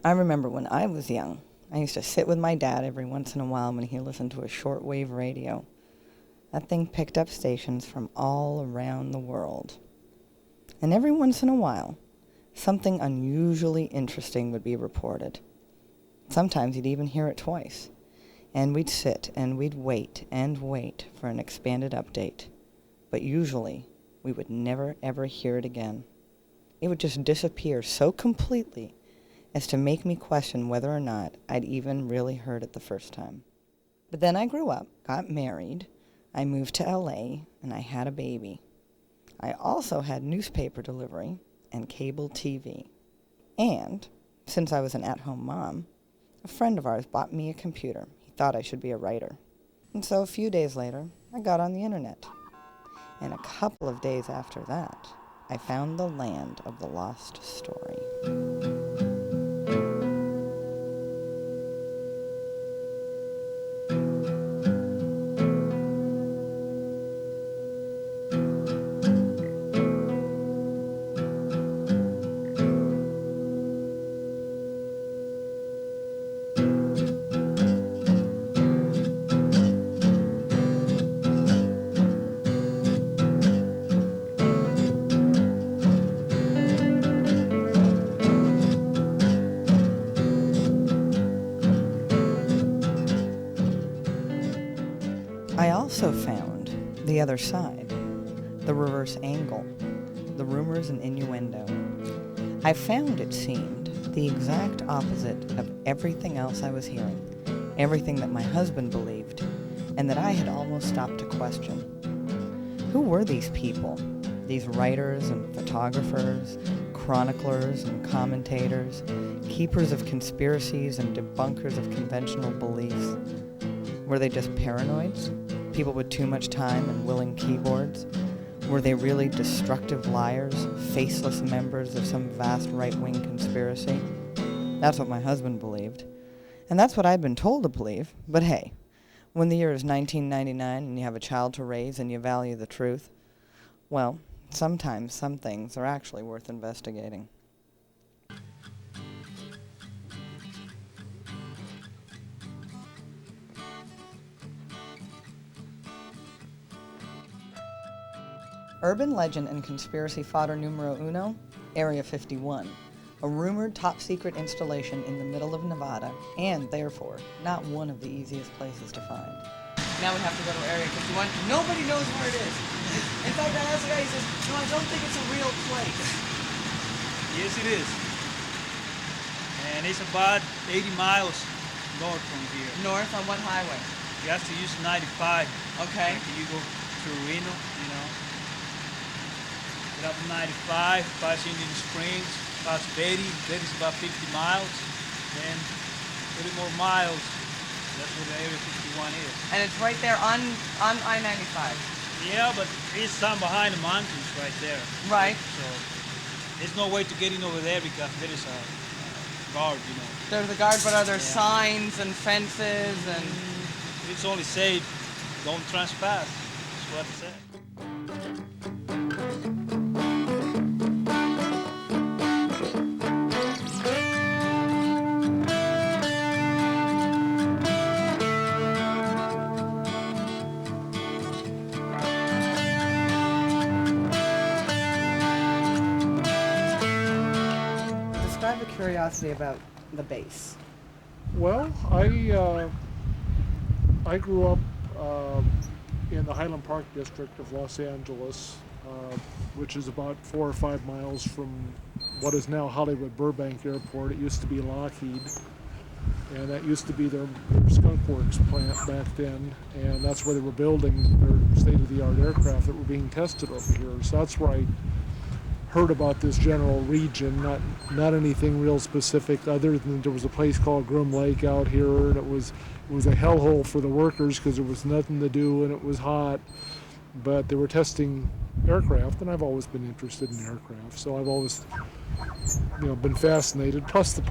I remember when I was young, I used to sit with my dad every once in a while when he listened to a shortwave radio. That thing picked up stations from all around the world. And every once in a while, something unusually interesting would be reported. Sometimes you'd even hear it twice. And we'd sit and we'd wait and wait for an expanded update. But usually, we would never ever hear it again. It would just disappear so completely as to make me question whether or not I'd even really heard it the first time. But then I grew up, got married, I moved to LA, and I had a baby. I also had newspaper delivery and cable TV. And, since I was an at-home mom, a friend of ours bought me a computer. He thought I should be a writer. And so a few days later, I got on the internet. And a couple of days after that, I found the land of the lost story. I also found the other side, the reverse angle, the rumors and innuendo. I found, it seemed, the exact opposite of everything else I was hearing, everything that my husband believed, and that I had almost stopped to question. Who were these people, these writers and photographers, chroniclers and commentators, keepers of conspiracies and debunkers of conventional beliefs? Were they just paranoids? People with too much time and willing keyboards? Were they really destructive liars, faceless members of some vast right-wing conspiracy? That's what my husband believed. And that's what I'd been told to believe. But hey, when the year is 1999 and you have a child to raise and you value the truth, well, sometimes some things are actually worth investigating. Urban legend and conspiracy fodder numero uno, Area 51, a rumored top-secret installation in the middle of Nevada, and therefore, not one of the easiest places to find. Now we have to go to Area 51. Nobody knows where it is. In fact, I asked the guy, he says, no, I don't think it's a real place. Yes, it is. And it's about 80 miles north from here. North on what highway? You have to use 95. Okay. You go through Reno, you know. Get up 95, pass Indian Springs, pass Betty. Betty's about 50 miles. Then 30 more miles. That's where the Area 51 is. And it's right there on I-95. Yeah, but it's down behind the mountains right there. Right. So there's no way to get in over there because there is a guard, you know. There's a guard, but are there signs and fences and... It's only said, don't trespass. That's what it said. Describe a curiosity about the base. Well, I grew up in the Highland Park district of Los Angeles, which is about 4 or 5 miles from what is now Hollywood Burbank Airport. It used to be Lockheed, and that used to be their Skunk Works plant back then, and that's where they were building their state-of-the-art aircraft that were being tested over here. So that's where I heard about this general region, not anything real specific other than there was a place called Groom Lake out here, and it was a hellhole for the workers because there was nothing to do and it was hot, but they were testing aircraft, and I've always been interested in aircraft, so I've always been fascinated. Plus the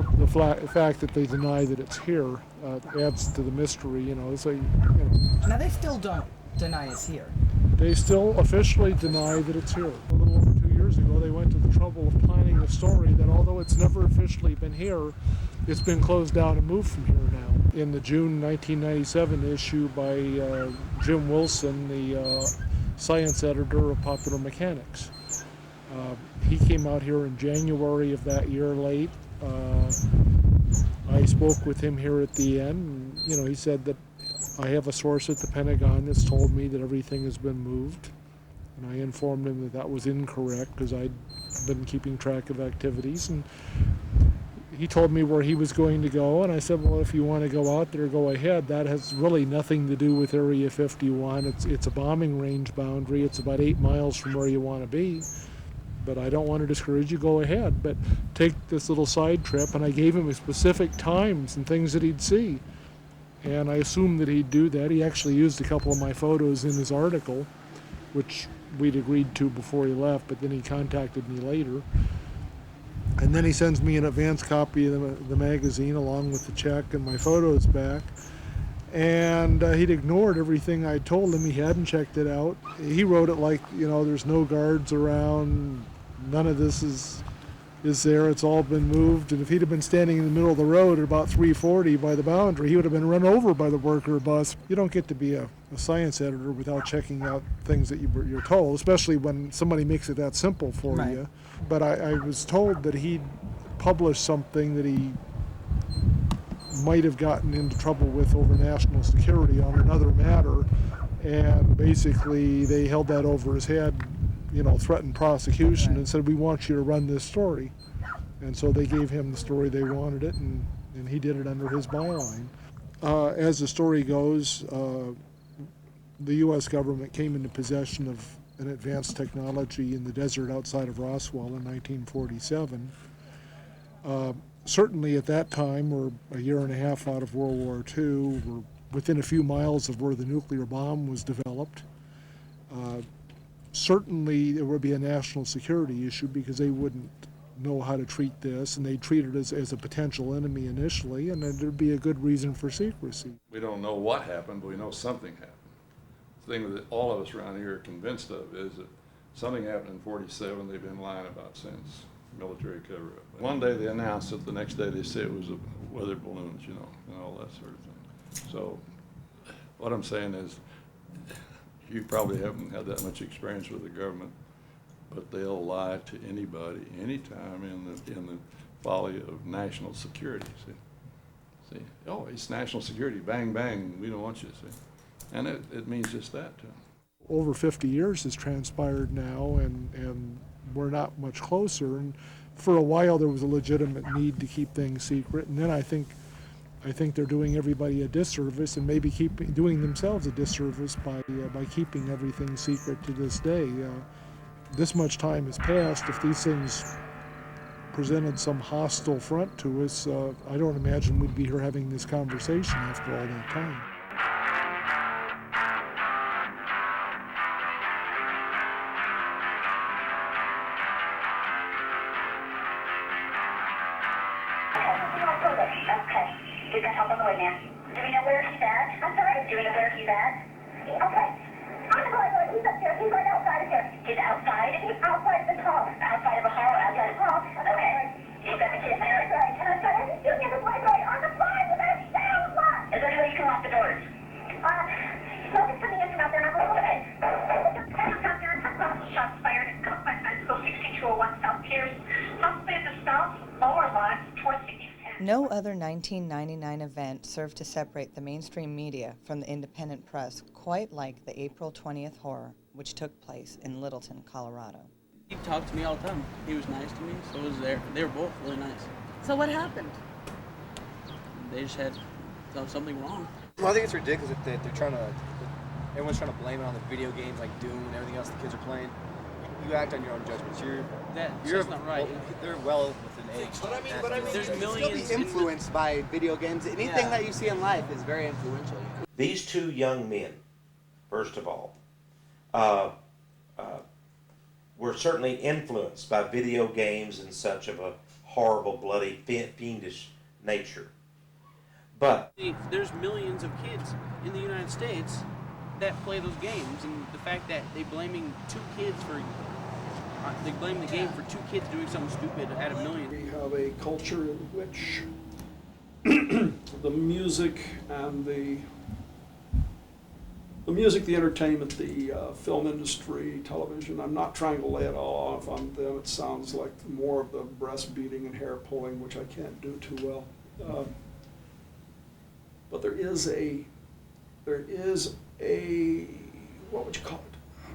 fact that they deny that it's here adds to the mystery. So Now they still don't deny it's here. They still officially deny that it's here. A little over 2 years ago, they went to the trouble of planning a story that although it's never officially been here, It's been closed down and moved from here now. In the June 1997 issue by Jim Wilson, the science editor of Popular Mechanics. He came out here in January of that year late. I spoke with him here at the end. And, he said that I have a source at the Pentagon that's told me that everything has been moved. And I informed him that that was incorrect because I'd been keeping track of activities. And he told me where he was going to go, and I said, well, if you want to go out there, go ahead. That has really nothing to do with Area 51. It's a bombing range boundary. It's about 8 miles from where you want to be. But I don't want to discourage you, go ahead. But take this little side trip, and I gave him specific times and things that he'd see. And I assumed that he'd do that. He actually used a couple of my photos in his article, which we'd agreed to before he left, but then he contacted me later. And then he sends me an advance copy of the magazine along with the check and my photos back. And he'd ignored everything I told him. He hadn't checked it out. He wrote it like, there's no guards around, none of this is there, it's all been moved. And if he'd have been standing in the middle of the road at about 3:40 by the boundary, he would have been run over by the worker bus. You don't get to be a science editor without checking out things that you're told, especially when somebody makes it that simple for Right. you. But I was told that he'd published something that he might have gotten into trouble with over national security on another matter, and basically they held that over his head, threatened prosecution, Right. and said, we want you to run this story. And so they gave him the story they wanted it, and he did it under his byline. As the story goes, the U.S. government came into possession of an advanced technology in the desert outside of Roswell in 1947. Certainly at that time, we're a year and a half out of World War II. We're within a few miles of where the nuclear bomb was developed. Certainly there would be a national security issue because they wouldn't know how to treat this, and they treat it as a potential enemy initially, and then there'd be a good reason for secrecy. We don't know what happened, but we know something happened. The thing that all of us around here are convinced of is that something happened in 47 they've been lying about since, military cover-up. One day they announced it, the next day they said it was weather balloons, and all that sort of thing. So what I'm saying is, you probably haven't had that much experience with the government, but they'll lie to anybody, anytime in the folly of national security. See, oh, it's national security, bang, bang, we don't want you to see. And it means just that to them. Over 50 years has transpired now, and we're not much closer. And for a while there was a legitimate need to keep things secret, and then I think they're doing everybody a disservice, and maybe doing themselves a disservice by keeping everything secret to this day. This much time has passed. If these things presented some hostile front to us, I don't imagine we'd be here having this conversation after all that time. We've got help on the way, ma'am. Do we know where he's at? I'm sorry. Do we know where he's at? Okay. He's up here. He's right outside of here. He's outside? He's outside of the hall. Outside of a hall? Outside of the hall. Okay. He's got the kid there. Can I tell you? You can just wait on the fly without sound lock. Is there any way you can lock the doors? Focus for the engine out there. I'm going to go. Helicopter, shots fired at Columbine High School, 16201 South Pierce. Possibly at the south lower line towards 60. No other 1999 event served to separate the mainstream media from the independent press quite like the April 20th horror, which took place in Littleton, Colorado. He talked to me all the time. He was nice to me, so was there. They were both really nice. So what happened? They just had something wrong. Well, I think it's ridiculous that everyone's trying to blame it on the video games like Doom and everything else the kids are playing. You act on your own judgments. That's not right. They're well within age. But I mean, There's you can millions still be influenced by video games. Anything that you see in life is very influential. These two young men, first of all, were certainly influenced by video games and such of a horrible, bloody, fiendish nature. But there's millions of kids in the United States that play those games, and the fact that they blame the game for two kids doing something stupid out of millions. We have a culture in which the music and the music, the entertainment, the film industry, television. I'm not trying to lay it all off on them. It sounds like more of the breast beating and hair pulling, which I can't do too well. But there is a, what would you call it?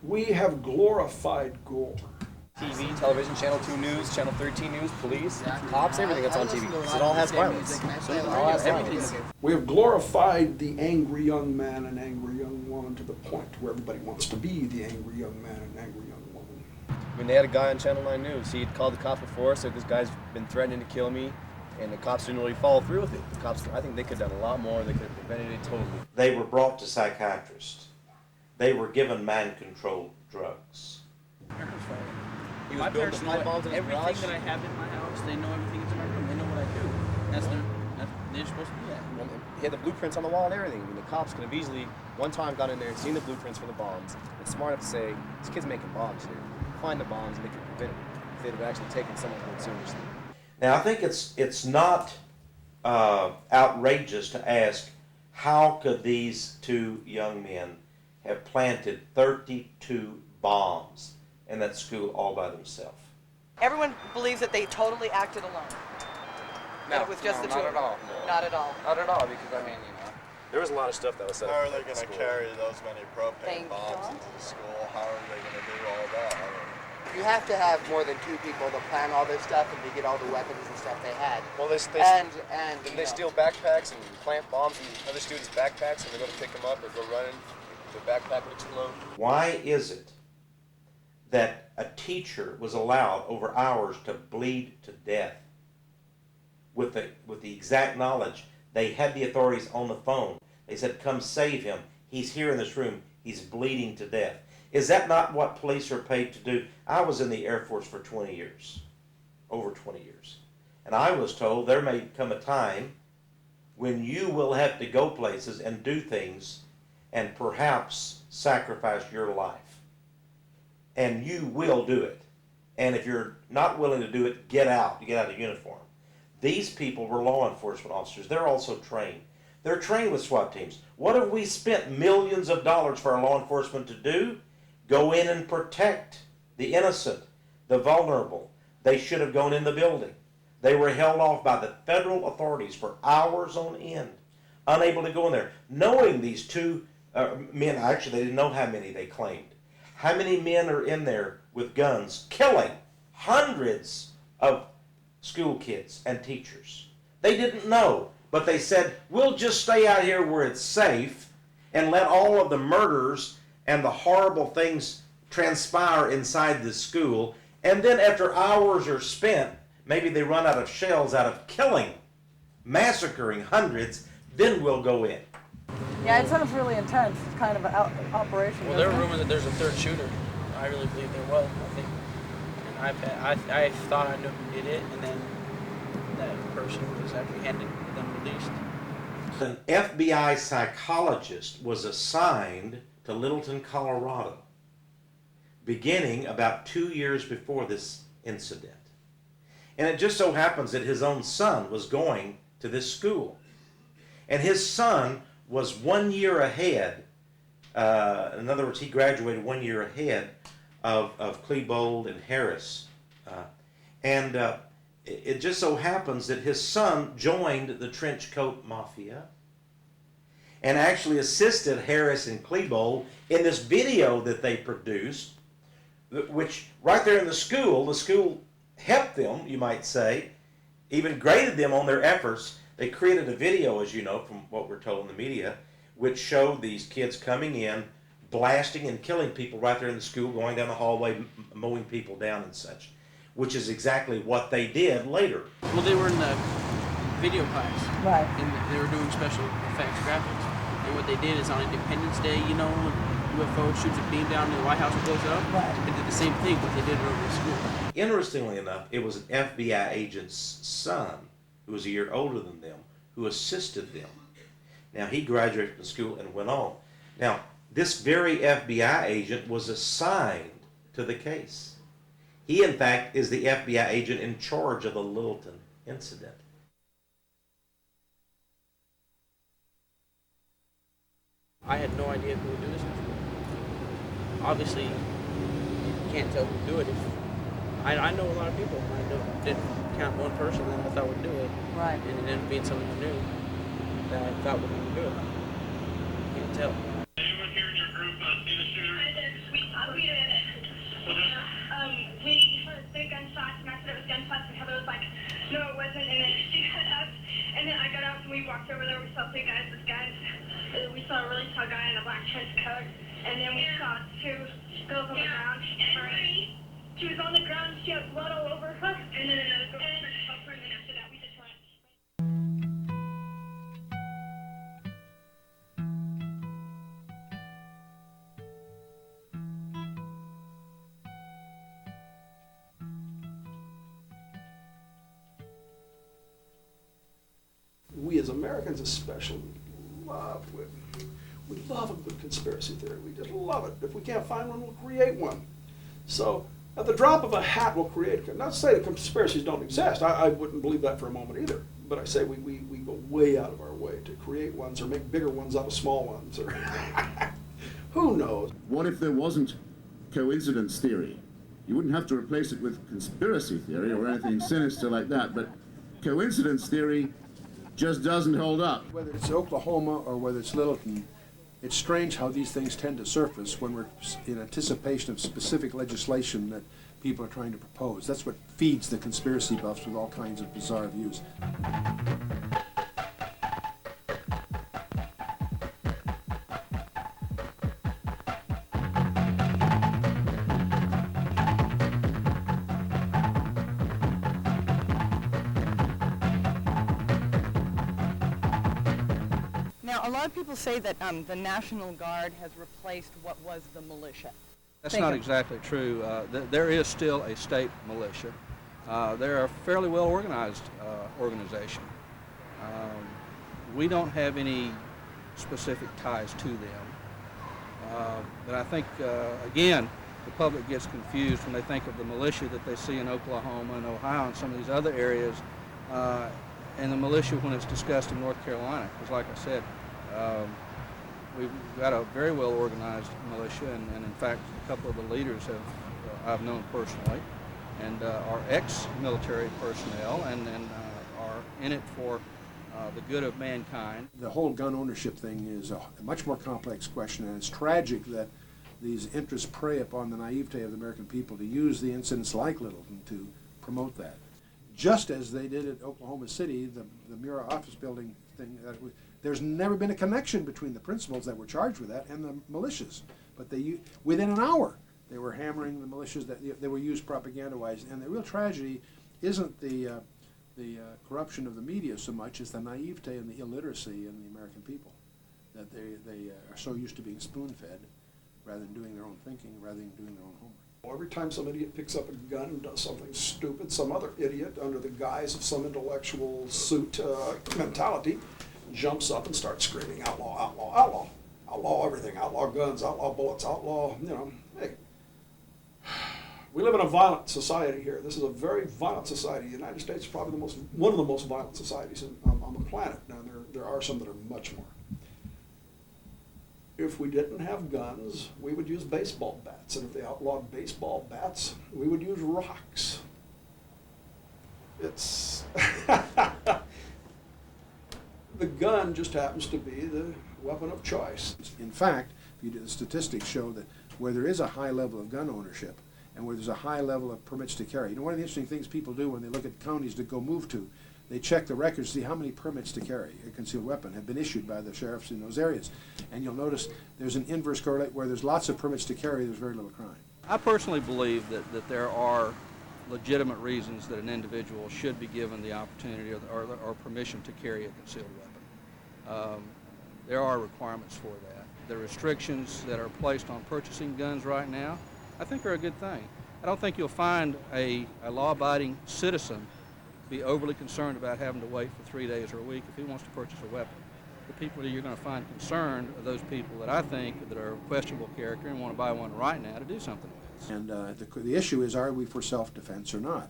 We have glorified gore. TV, television, Channel 2 News, Channel 13 News, police, cops, everything that's on TV. It all has violence. It all has violence. We have glorified the angry young man and angry young woman to the point where everybody wants to be the angry young man and angry young woman. When they had a guy on Channel 9 News, he had called the cops before, said this guy's been threatening to kill me, and the cops didn't really follow through with it. The cops, I think they could have done a lot more. They could have prevented it totally. They were brought to psychiatrists. They were given mind-controlled drugs. He was My building parents the know pipe bombs in his everything garage. that I have in my house. They know everything that's in my room. They know what I do. They're supposed to do that. He had the blueprints on the wall and everything. I mean, the cops could have easily, one time, got in there and seen the blueprints for the bombs. And smart enough to say, this kid's making bombs here. Find the bombs and they could prevent it if they'd have actually taken some of it seriously. Now, I think it's not outrageous to ask, how could these two young men have planted 32 bombs in that school all by themselves? Everyone believes that they totally acted alone. No, It was just the two not of at all. them. Not at all. Not at all, because I mean, there was a lot of stuff that was said. How are they going to carry those many propane Thank bombs God. into the school? How are they going to do all that? I mean, You have to have more than two people to plan all this stuff and to get all the weapons and stuff they had. Well, they and they steal backpacks and plant bombs in other students' backpacks, and they go to pick them up or go running. Their backpack would explode. Why is it that a teacher was allowed over hours to bleed to death with the exact knowledge? They had the authorities on the phone. They said, come save him. He's here in this room. He's bleeding to death. Is that not what police are paid to do? I was in the Air Force for 20 years, over 20 years. And I was told there may come a time when you will have to go places and do things and perhaps sacrifice your life. And you will do it. And if you're not willing to do it, get out. You get out of uniform. These people were law enforcement officers. They're also trained. They're trained with SWAT teams. What have we spent millions of dollars for our law enforcement to do? Go in and protect the innocent, the vulnerable. They should have gone in the building. They were held off by the federal authorities for hours on end, unable to go in there, knowing these two men. Actually, they didn't know how many they claimed. How many men are in there with guns, killing hundreds of school kids and teachers? They didn't know, but they said, we'll just stay out here where it's safe and let all of the murders and the horrible things transpire inside the school. And then after hours are spent, maybe they run out of shells out of killing, massacring hundreds, then we'll go in. Yeah, it sounds really intense. It's kind of an operation. Well, there are rumors that there's a third shooter. I really believe there was. I think, and I thought I knew who did it, and then that person was apprehended and then released. An FBI psychologist was assigned to Littleton, Colorado, beginning about 2 years before this incident. And it just so happens that his own son was going to this school. And his son was 1 year ahead, in other words, he graduated 1 year ahead of Klebold and Harris. It just so happens that his son joined the trench coat mafia and actually assisted Harris and Klebold in this video that they produced, which right there in the school helped them, you might say, even graded them on their efforts. They created a video, as you know, from what we're told in the media, which showed these kids coming in, blasting and killing people right there in the school, going down the hallway, mowing people down and such, which is exactly what they did later. Well, they were in the video class. Right. And they were doing special effects graphics. And what they did is on Independence Day, you know, when UFO shoots a beam down in the White House and blows it up, Right. they did the same thing, but they did it over the school. Interestingly enough, it was an FBI agent's son, who was a year older than them, who assisted them. Now, he graduated from school and went on. Now, this very FBI agent was assigned to the case. He, in fact, is the FBI agent in charge of the Littleton incident. I had no idea who would do this before. Obviously, you can't tell who would do it. I know a lot of people. I didn't count one person that I thought would do it. Right. And it ended up being someone I knew that I thought would do it. You can't tell. Anyone here in your group see the shooter? I did. We did. We heard big gunshots, and I said it was gunshots, and Heather was like, no, it wasn't, and then she got up, and then I got up, and we walked over there, we saw two guys with guns. We saw a really tall guy in a black trench coat, and then we saw two girls on the ground. She was on the ground, she had blood all over her, and then another girl tried to help her, and then after that we just went. We as Americans especially we love a good conspiracy theory. We just love it. If we can't find one, we'll create one. So at the drop of a hat, we'll create it. Not to say that conspiracies don't exist. I wouldn't believe that for a moment either. But I say we go way out of our way to create ones or make bigger ones out of small ones. Or who knows? What if there wasn't coincidence theory? You wouldn't have to replace it with conspiracy theory or anything sinister like that, but coincidence theory just doesn't hold up. Whether it's Oklahoma or whether it's Littleton, it's strange how these things tend to surface when we're in anticipation of specific legislation that people are trying to propose. That's what feeds the conspiracy buffs with all kinds of bizarre views. Now, a lot of people say that the National Guard has replaced what was the militia. That's not exactly true. There is still a state militia. They're a fairly well organized organization. We don't have any specific ties to them. But I think, again, the public gets confused when they think of the militia that they see in Oklahoma and Ohio and some of these other areas, and the militia when it's discussed in North Carolina. Because like I said, we've got a very well organized militia, and in fact a couple of the leaders I've known personally, and are ex-military personnel and are in it for the good of mankind. The whole gun ownership thing is a much more complex question, and it's tragic that these interests prey upon the naivete of the American people to use the incidents like Littleton to promote that. Just as they did at Oklahoma City, the Mura office building thing, there's never been a connection between the principals that were charged with that and the militias. But within an hour, they were hammering the militias that they were used propaganda-wise. And the real tragedy isn't the corruption of the media so much as the naivete and the illiteracy in the American people, that they are so used to being spoon-fed rather than doing their own thinking, rather than doing their own homework. Every time some idiot picks up a gun and does something stupid, some other idiot, under the guise of some intellectual suit mentality, jumps up and starts screaming, outlaw, outlaw, outlaw, outlaw everything, outlaw guns, outlaw bullets, outlaw, hey. We live in a violent society here. This is a very violent society. The United States is probably one of the most violent societies on the planet. Now, there are some that are much more. If we didn't have guns, we would use baseball bats. And if they outlawed baseball bats, we would use rocks. It's... The gun just happens to be the weapon of choice. In fact, the statistics show that where there is a high level of gun ownership and where there's a high level of permits to carry, one of the interesting things people do when they look at counties to go move to, they check the records to see how many permits to carry a concealed weapon have been issued by the sheriffs in those areas. And you'll notice there's an inverse correlate where there's lots of permits to carry, there's very little crime. I personally believe that there are legitimate reasons that an individual should be given the opportunity or permission to carry a concealed weapon. There are requirements for that. The restrictions that are placed on purchasing guns right now, I think are a good thing. I don't think you'll find a law-abiding citizen be overly concerned about having to wait for 3 days or a week if he wants to purchase a weapon. The people that you're going to find concerned are those people that I think that are of questionable character and want to buy one right now to do something with. And the issue is, are we for self-defense or not?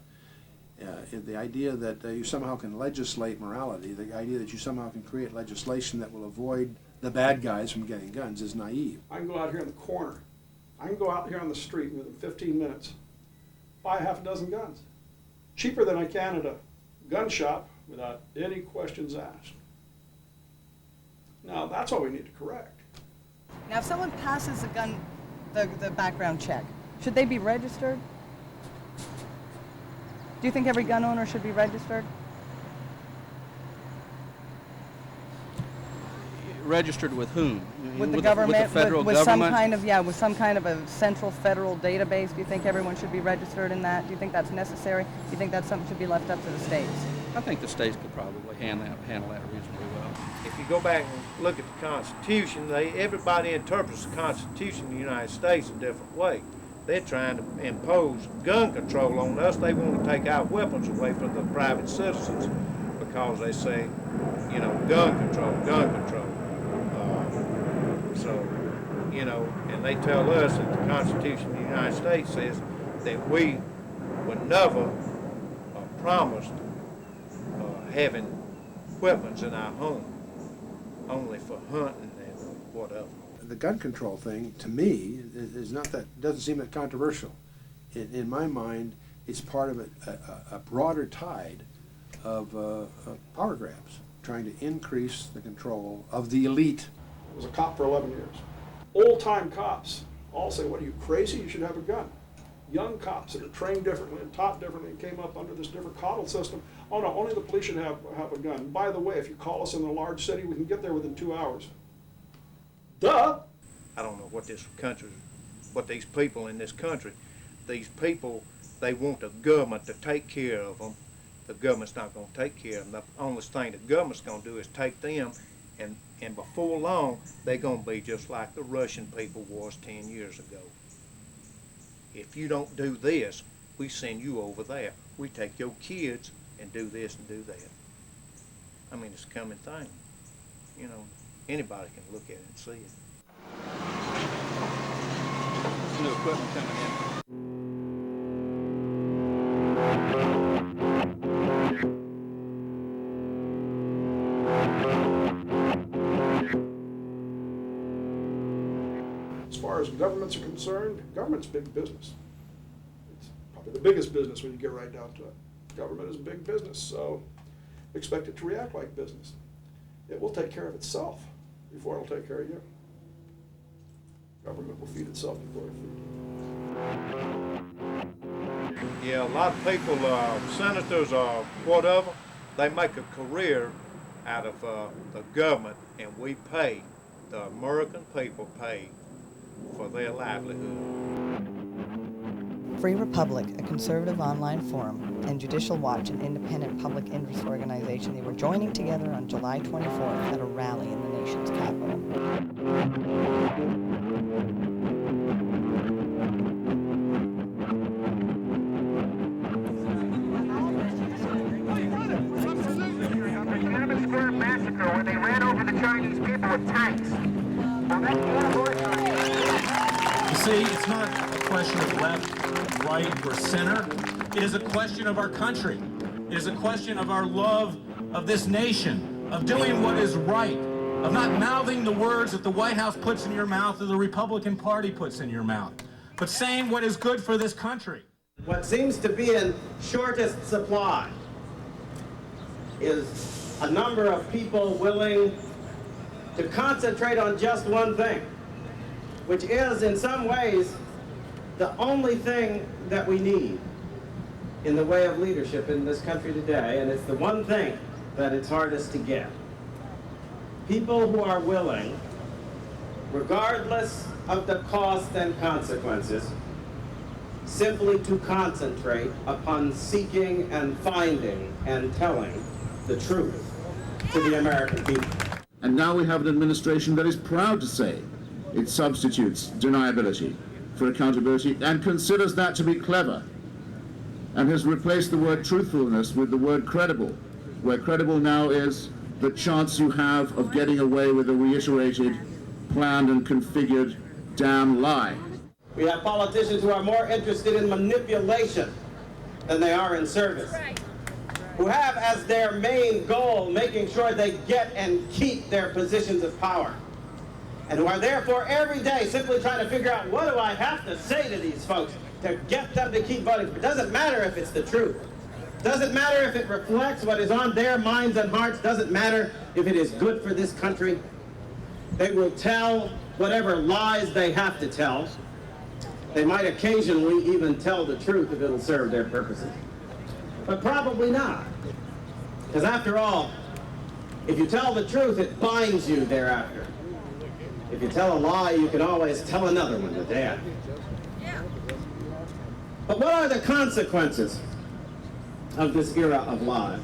The idea that you somehow can legislate morality, the idea that you somehow can create legislation that will avoid the bad guys from getting guns is naive. I can go out here in the corner. I can go out here on the street within 15 minutes, buy half a dozen guns. Cheaper than I can at a gun shop without any questions asked. Now, that's what we need to correct. Now, if someone passes the background check, should they be registered? Do you think every gun owner should be registered? Registered with whom? With the government, with the federal with government? with some kind of a central federal database. Do you think everyone should be registered in that? Do you think that's necessary? Do you think that's something that should be left up to the states? I think the states could probably handle that reasonably well. If you go back and look at the Constitution, everybody interprets the Constitution in the United States a different way. They're trying to impose gun control on us. They want to take our weapons away from the private citizens because they say, you know, gun control, gun control. And they tell us that the Constitution of the United States says that we were never promised having weapons in our home, only for hunting and whatever. The gun control thing, to me, doesn't seem that controversial. In my mind, it's part of a broader tide of power grabs, trying to increase the control of the elite. I was a cop for 11 years. Old-time cops all say, what are you, crazy? You should have a gun. Young cops that are trained differently and taught differently and came up under this different coddle system. Oh no, only the police should have a gun. By the way, if you call us in a large city, we can get there within 2 hours. Duh! I don't know what these people in this country, these people, they want the government to take care of them. The government's not going to take care of them. The only thing the government's going to do is take them, and before long, they're going to be just like the Russian people was 10 years ago. If you don't do this, we send you over there. We take your kids and do this and do that. I mean, it's a coming thing. You know, anybody can look at it and see it. There's new equipment coming in. As far as governments are concerned, government's big business. It's probably the biggest business when you get right down to it. Government is big business, so expect it to react like business. It will take care of itself before it'll take care of you. Government will feed itself before it feeds you. Yeah, a lot of people, senators or whatever, they make a career out of the government, and we pay, the American people pay for their livelihood. Free Republic, a conservative online forum, and Judicial Watch, an independent public interest organization, they were joining together on July 24th at a rally in the nation's capital. Massacre when they ran over the Chinese people with tanks. You see, it's not a question of left, right, or center. It is a question of our country. It is a question of our love of this nation, of doing what is right, of not mouthing the words that the White House puts in your mouth or the Republican Party puts in your mouth, but saying what is good for this country. What seems to be in shortest supply is a number of people willing to concentrate on just one thing, which is in some ways the only thing that we need in the way of leadership in this country today, and it's the one thing that it's hardest to get. People who are willing, regardless of the cost and consequences, simply to concentrate upon seeking and finding and telling the truth to the American people. And now we have an administration that is proud to say it substitutes deniability for accountability and considers that to be clever, and has replaced the word truthfulness with the word credible, where credible now is the chance you have of getting away with a reiterated, planned and configured damn lie. We have politicians who are more interested in manipulation than they are in service, who have as their main goal making sure they get and keep their positions of power. and who are therefore every day simply trying to figure out, what do I have to say to these folks to get them to keep voting? It doesn't matter if it's the truth. Doesn't matter if it reflects what is on their minds and hearts. Doesn't matter if it is good for this country. They will tell whatever lies they have to tell. They might occasionally even tell the truth if it'll serve their purposes. But probably not. Because after all, if you tell the truth, it binds you thereafter. If you tell a lie, you can always tell another one the day after. But what are the consequences of this era of lies?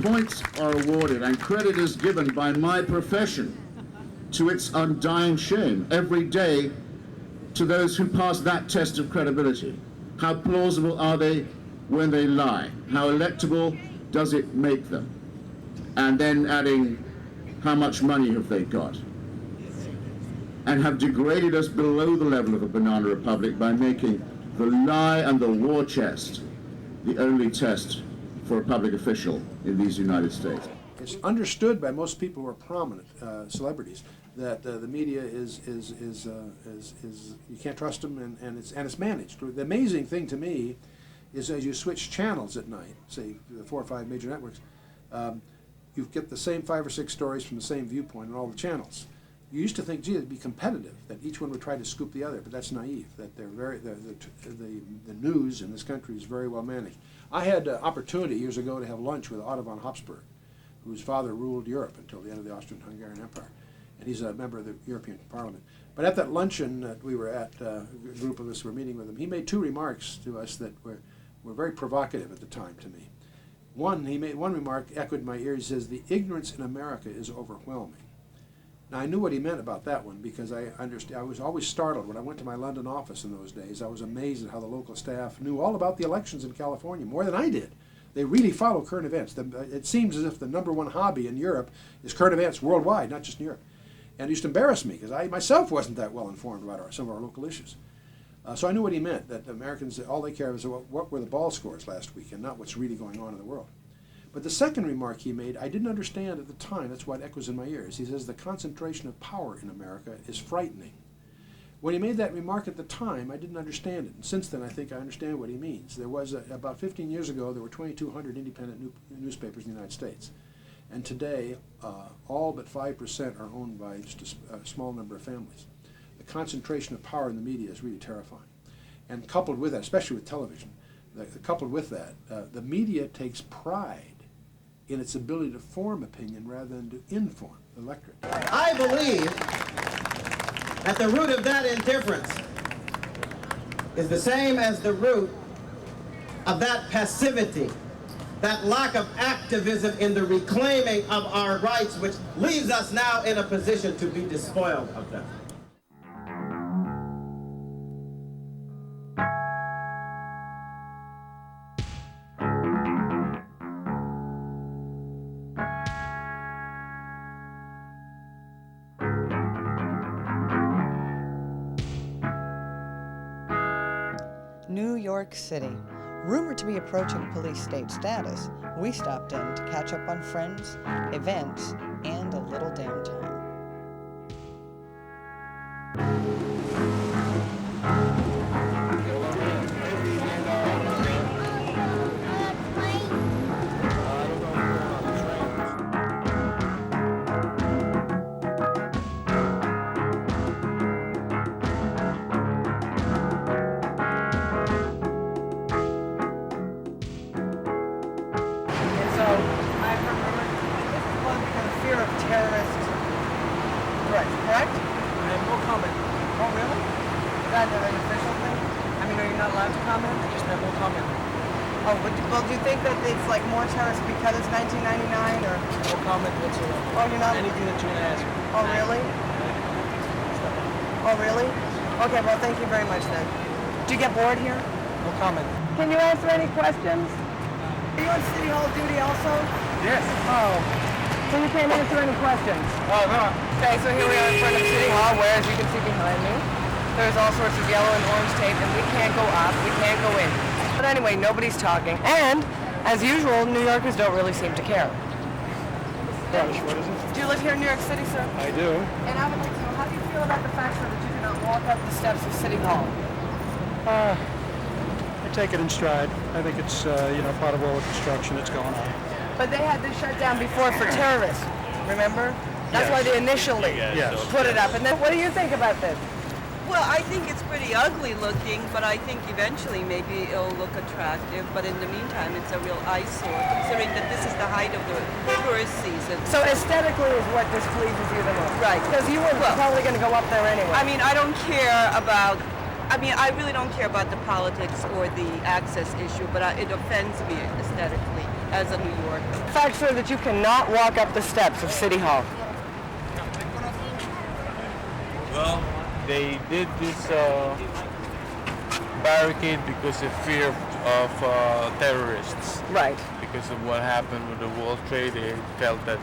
Points are awarded and credit is given by my profession to its undying shame every day to those who pass that test of credibility. How plausible are they when they lie? How electable does it make them? And then adding, how much money have they got? And have degraded us below the level of a banana republic by making the lie and the war chest the only test for a public official in these United States. It's understood by most people who are prominent celebrities that the media is you can't trust them, and it's managed. The amazing thing to me is as you switch channels at night, say the 4 or 5 major networks, you get the same 5 or 6 stories from the same viewpoint on all the channels. You used to think, gee, it'd be competitive, that each one would try to scoop the other, but that's naive. That they're the news in this country is very well managed. I had opportunity years ago to have lunch with Otto von Habsburg, whose father ruled Europe until the end of the Austrian-Hungarian Empire, and he's a member of the European Parliament. But at that luncheon that we were at, a group of us were meeting with him, he made 2 remarks to us that were very provocative at the time to me. He made one remark, echoed in my ear. He says, "The ignorance in America is overwhelming." Now, I knew what he meant about that one because I was always startled when I went to my London office in those days. I was amazed at how the local staff knew all about the elections in California, more than I did. They really follow current events. It seems as if the #1 hobby in Europe is current events worldwide, not just in Europe. And it used to embarrass me because I myself wasn't that well informed about some of our local issues. So I knew what he meant, that Americans, all they care about is what were the ball scores last week and not what's really going on in the world. But the second remark he made, I didn't understand at the time. That's why it echoes in my ears. He says the concentration of power in America is frightening. When he made that remark at the time, I didn't understand it. And since then, I think I understand what he means. There was, about 15 years ago, there were 2,200 independent newspapers in the United States. And today, all but 5% are owned by just a small number of families. The concentration of power in the media is really terrifying. And coupled with that, especially with television, coupled with that, the media takes pride in its ability to form opinion rather than to inform the electorate. I believe that the root of that indifference is the same as the root of that passivity, that lack of activism in the reclaiming of our rights, which leaves us now in a position to be despoiled of them. New York City. Rumored to be approaching police state status, we stopped in to catch up on friends, events, and a little downtime. Okay, well, thank you very much then. Did you get bored here? No comment. Can you answer any questions? Are you on City Hall duty also? Yes. Oh. So you can't answer any questions? Oh, no. Okay, so here we are in front of City Hall, where, as you can see behind me, there's all sorts of yellow and orange tape, and we can't go up, we can't go in. But anyway, nobody's talking. And, as usual, New Yorkers don't really seem to care. Gosh, what is it? Do you live here in New York City, sir? I do. And I would like to know, how do you feel feel about the fact that you cannot walk up the steps of City Hall? I take it in stride. I think it's, part of all the construction that's going on. But they had this shut down before for terrorists, remember? That's why they initially put it up. And then what do you think about this? Well, I think it's pretty ugly looking, but I think eventually maybe it'll look attractive. But in the meantime, it's a real eyesore, considering that this is the height of the tourist season. So aesthetically is what displeases you the most? Right. Because you were probably going to go up there anyway. I mean, I really don't care about the politics or the access issue, but it offends me aesthetically as a New Yorker. The fact, sir, that you cannot walk up the steps of City Hall. Well, they did this barricade because of fear of terrorists. Right. Because of what happened with the World Trade, they felt that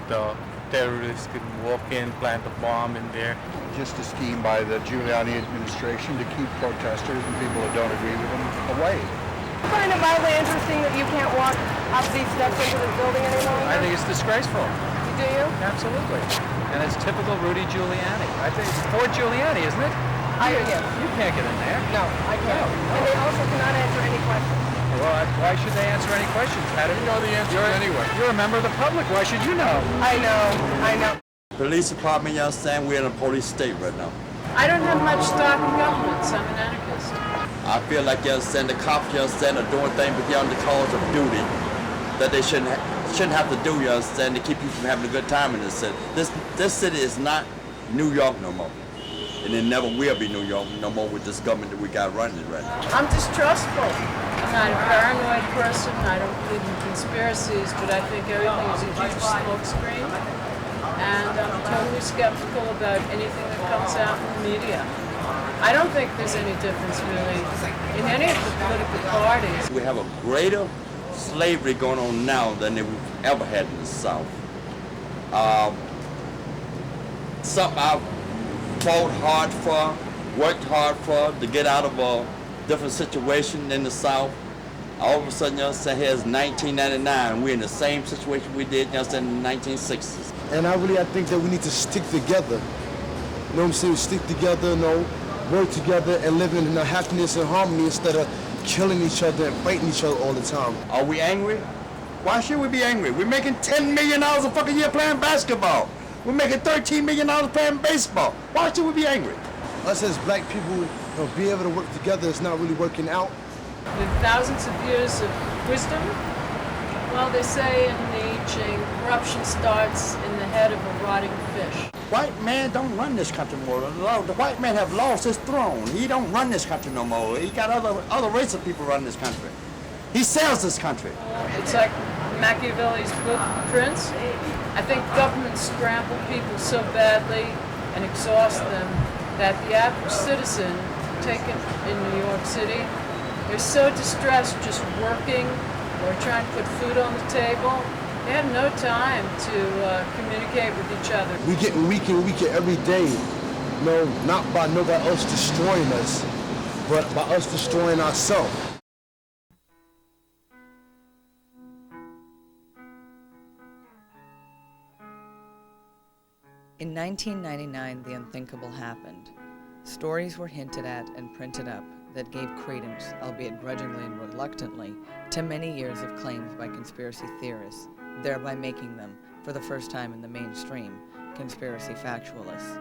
terrorists could walk in, plant a bomb in there. Just a scheme by the Giuliani administration to keep protesters and people that don't agree with them away. I find it mildly interesting that you can't walk up these steps into this building any longer. I think it's disgraceful. Do you? Absolutely. And it's typical Rudy Giuliani. I think it's Fort Giuliani, isn't it? You can't get in there. No, I can't. And they also cannot answer any questions. Well, why should they answer any questions? You know the answer anyway. You're a member of the public. Why should you know? I know. Police department, you understand, we're in a police state right now. I don't have much stock in government, so I'm an anarchist. I feel like, you understand, the cops, you understand, are doing things beyond the cause of duty that they shouldn't have to do, you understand, to keep you from having a good time in this city. This city is not New York no more. And it never will be New York no more with this government that we got running it right now. I'm distrustful. I'm not a paranoid person. I don't believe in conspiracies, but I think everything is a huge smokescreen. And I'm totally skeptical about anything that comes out in the media. I don't think there's any difference really in any of the political parties. We have a greater slavery going on now than we've ever had in the South. Something I've fought hard for, worked hard for to get out of a different situation in the South. All of a sudden, you understand, here's 1999, we're in the same situation we did, you understand, in the 1960s. And I think that we need to stick together. You know what I'm saying? Stick together, work together and live in happiness and harmony instead of killing each other and fighting each other all the time. Are we angry? Why should we be angry? We're making $10 million a fucking year playing basketball. We're making $13 million playing baseball. Why should we be angry? Us as black people, be able to work together is not really working out. With thousands of years of wisdom, well, they say in the I Ching, corruption starts in the head of a rotting fish. White man don't run this country more. The white man have lost his throne. He don't run this country no more. He got other race of people running this country. He sells this country. It's like Machiavelli's book, Prince. I think governments scramble people so badly and exhaust them that the average citizen, taken in New York City, they're so distressed just working or trying to put food on the table. They have no time to communicate with each other. We getting weaker and weaker every day. No, not by nobody else destroying us, but by us destroying ourselves. In 1999, the unthinkable happened. Stories were hinted at and printed up that gave credence, albeit grudgingly and reluctantly, to many years of claims by conspiracy theorists, thereby making them, for the first time in the mainstream, conspiracy factualists.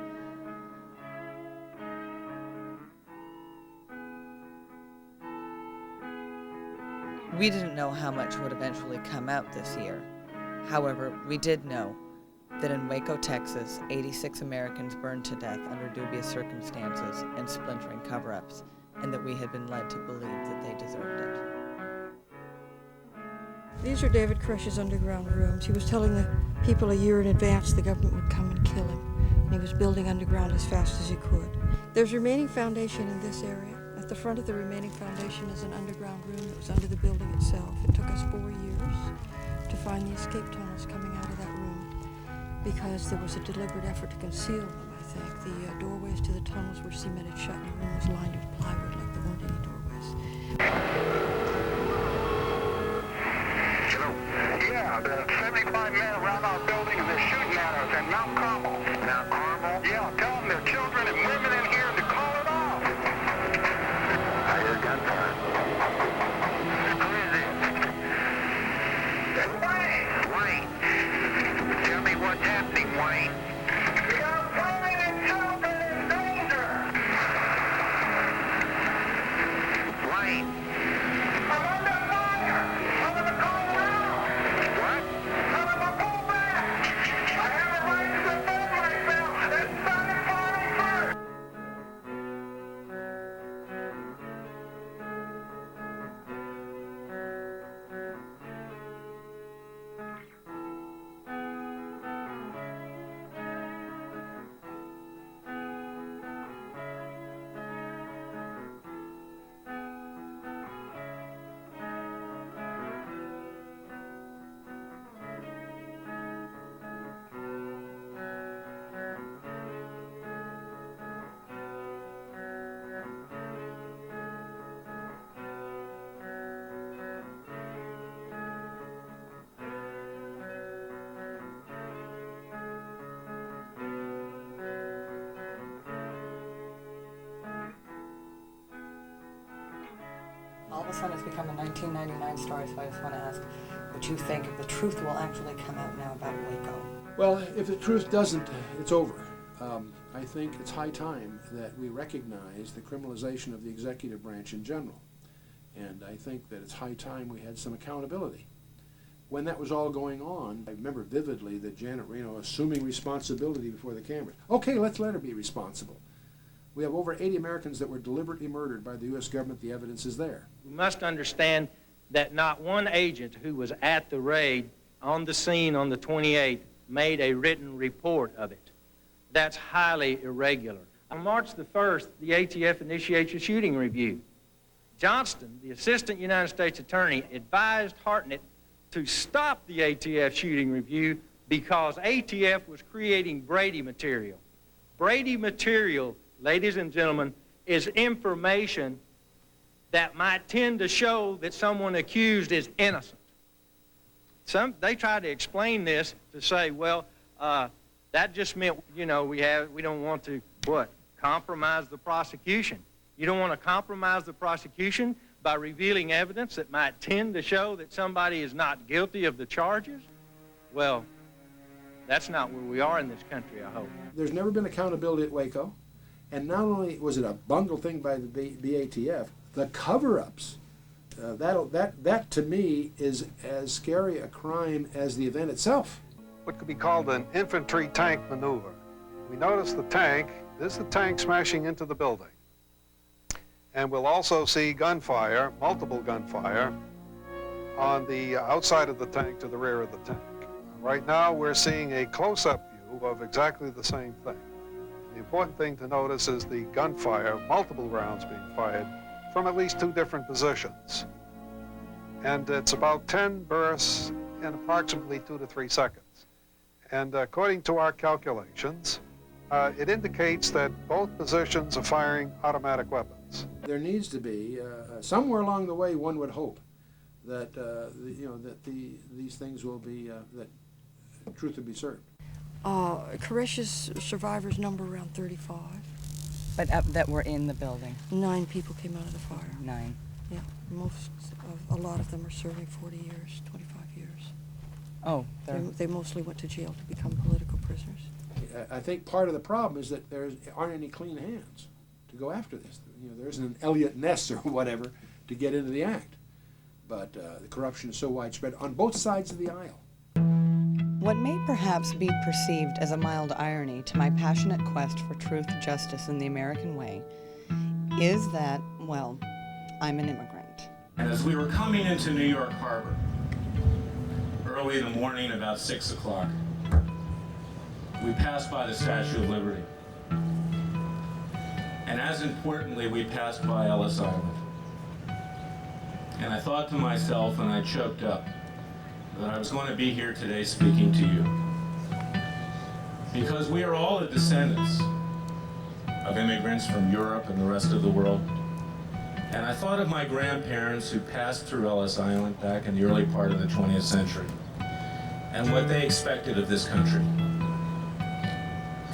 We didn't know how much would eventually come out this year. However, we did know that in Waco, Texas, 86 Americans burned to death under dubious circumstances and splintering cover-ups, and that we had been led to believe that they deserved it. These are David Crush's underground rooms. He was telling the people a year in advance the government would come and kill him, and he was building underground as fast as he could. There's remaining foundation in this area. At the front of the remaining foundation is an underground room that was under the building itself. It took us 4 years to find the escape tunnels coming out of that room because there was a deliberate effort to conceal them, I think. The doorways to the tunnels were cemented shut and the room was lined with plywood like there weren't any doorways. Yeah, the 75 men around our building and they're shooting at us at Mount Carmel. Mount Carmel? Yeah, tell them they're children and women. a sudden it's become a 1999 story, so I just want to ask what you think if the truth will actually come out now about Waco. Well, if the truth doesn't, it's over. I think it's high time that we recognize the criminalization of the executive branch in general. And I think that it's high time we had some accountability. When that was all going on, I remember vividly that Janet Reno assuming responsibility before the cameras. Okay, let's let her be responsible. We have over 80 Americans that were deliberately murdered by the U.S. government. The evidence is there. We must understand that not one agent who was at the raid on the scene on the 28th made a written report of it. That's highly irregular. On March the 1st, the ATF initiates a shooting review. Johnston, the Assistant United States Attorney, advised Hartnett to stop the ATF shooting review because ATF was creating Brady material. Brady material, ladies and gentlemen, is information that might tend to show that someone accused is innocent. They tried to explain this to say, well, that just meant, you know, we don't want to, compromise the prosecution. You don't want to compromise the prosecution by revealing evidence that might tend to show that somebody is not guilty of the charges? Well, that's not where we are in this country, I hope. There's never been accountability at Waco, and not only was it a bungled thing by the ATF, the cover-ups, that to me is as scary a crime as the event itself. What could be called an infantry tank maneuver. We notice the tank, this is the tank smashing into the building. And we'll also see gunfire, multiple gunfire, on the outside of the tank to the rear of the tank. Right now we're seeing a close-up view of exactly the same thing. The important thing to notice is the gunfire, multiple rounds being fired from at least 2 different positions. And it's about 10 bursts in approximately 2 to 3 seconds. And according to our calculations, it indicates that both positions are firing automatic weapons. There needs to be, somewhere along the way, one would hope that, these things will be, that truth will be served. Koresh's survivors number around 35. But that were in the building? 9 people came out of the fire. 9. Yeah, a lot of them are serving 40 years, 25 years. Oh, they mostly went to jail to become political prisoners. I think part of the problem is that there aren't any clean hands to go after this. You know, there isn't an Elliot Ness or whatever to get into the act. But the corruption is so widespread on both sides of the aisle. What may perhaps be perceived as a mild irony to my passionate quest for truth, justice, and the American way is that, well, I'm an immigrant. And as we were coming into New York Harbor, early in the morning, about 6 o'clock, we passed by the Statue of Liberty. And as importantly, we passed by Ellis Island. And I thought to myself, and I choked up, that I was going to be here today speaking to you. Because we are all the descendants of immigrants from Europe and the rest of the world. And I thought of my grandparents who passed through Ellis Island back in the early part of the 20th century and what they expected of this country.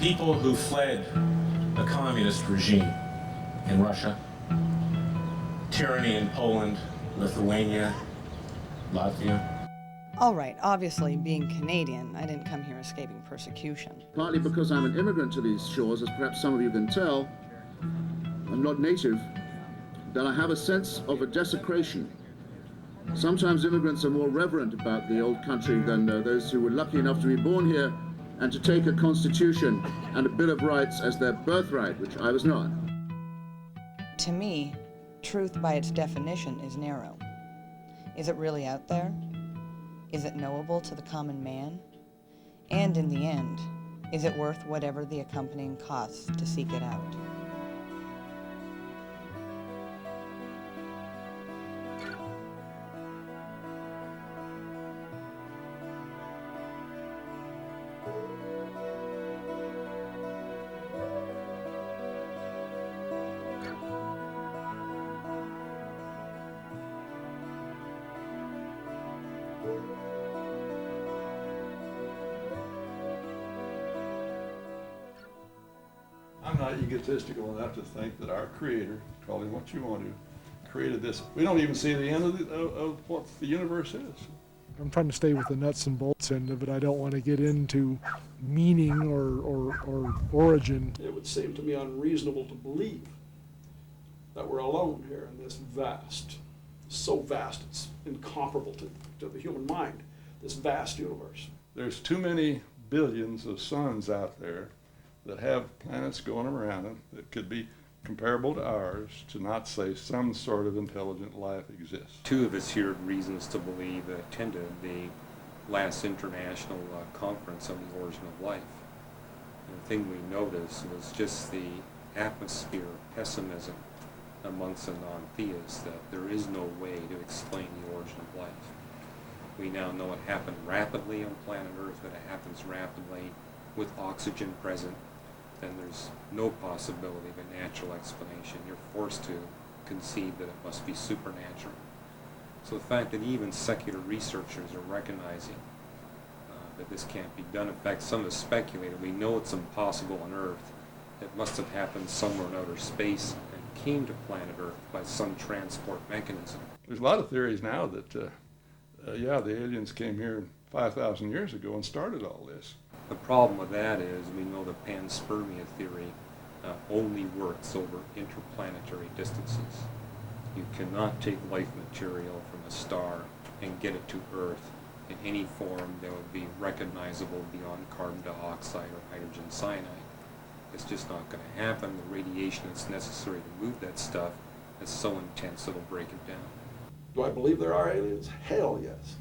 People who fled the communist regime in Russia, tyranny in Poland, Lithuania, Latvia. All right, obviously, being Canadian, I didn't come here escaping persecution. Partly because I'm an immigrant to these shores, as perhaps some of you can tell, I'm not native, that I have a sense of a desecration. Sometimes immigrants are more reverent about the old country than those who were lucky enough to be born here and to take a constitution and a Bill of Rights as their birthright, which I was not. To me, truth by its definition is narrow. Is it really out there? Is it knowable to the common man? And in the end, is it worth whatever the accompanying costs to seek it out? I'm not egotistical enough to think that our Creator, call him what you want to, created this. We don't even see the end of what the universe is. I'm trying to stay with the nuts and bolts end of it. I don't want to get into meaning or origin. It would seem to me unreasonable to believe that we're alone here in this vast, so vast it's incomparable to the human mind, this vast universe. There's too many billions of suns out there that have planets going around them that could be comparable to ours to not say some sort of intelligent life exists. Two of us here had reasons to believe that attended the last international conference on the origin of life. And the thing we noticed was just the atmosphere of pessimism amongst the non-theists, that there is no way to explain the origin of life. We now know it happened rapidly on planet Earth, that it happens rapidly with oxygen present, then there's no possibility of a natural explanation. You're forced to concede that it must be supernatural. So the fact that even secular researchers are recognizing that this can't be done, in fact some have speculated, we know it's impossible on Earth, it must have happened somewhere in outer space and came to planet Earth by some transport mechanism. There's a lot of theories now that, yeah, the aliens came here 5,000 years ago and started all this. The problem with that is we know the panspermia theory only works over interplanetary distances. You cannot take life material from a star and get it to Earth in any form that would be recognizable beyond carbon dioxide or hydrogen cyanide. It's just not going to happen. The radiation that's necessary to move that stuff is so intense it'll break it down. Do I believe there are aliens? Hell yes.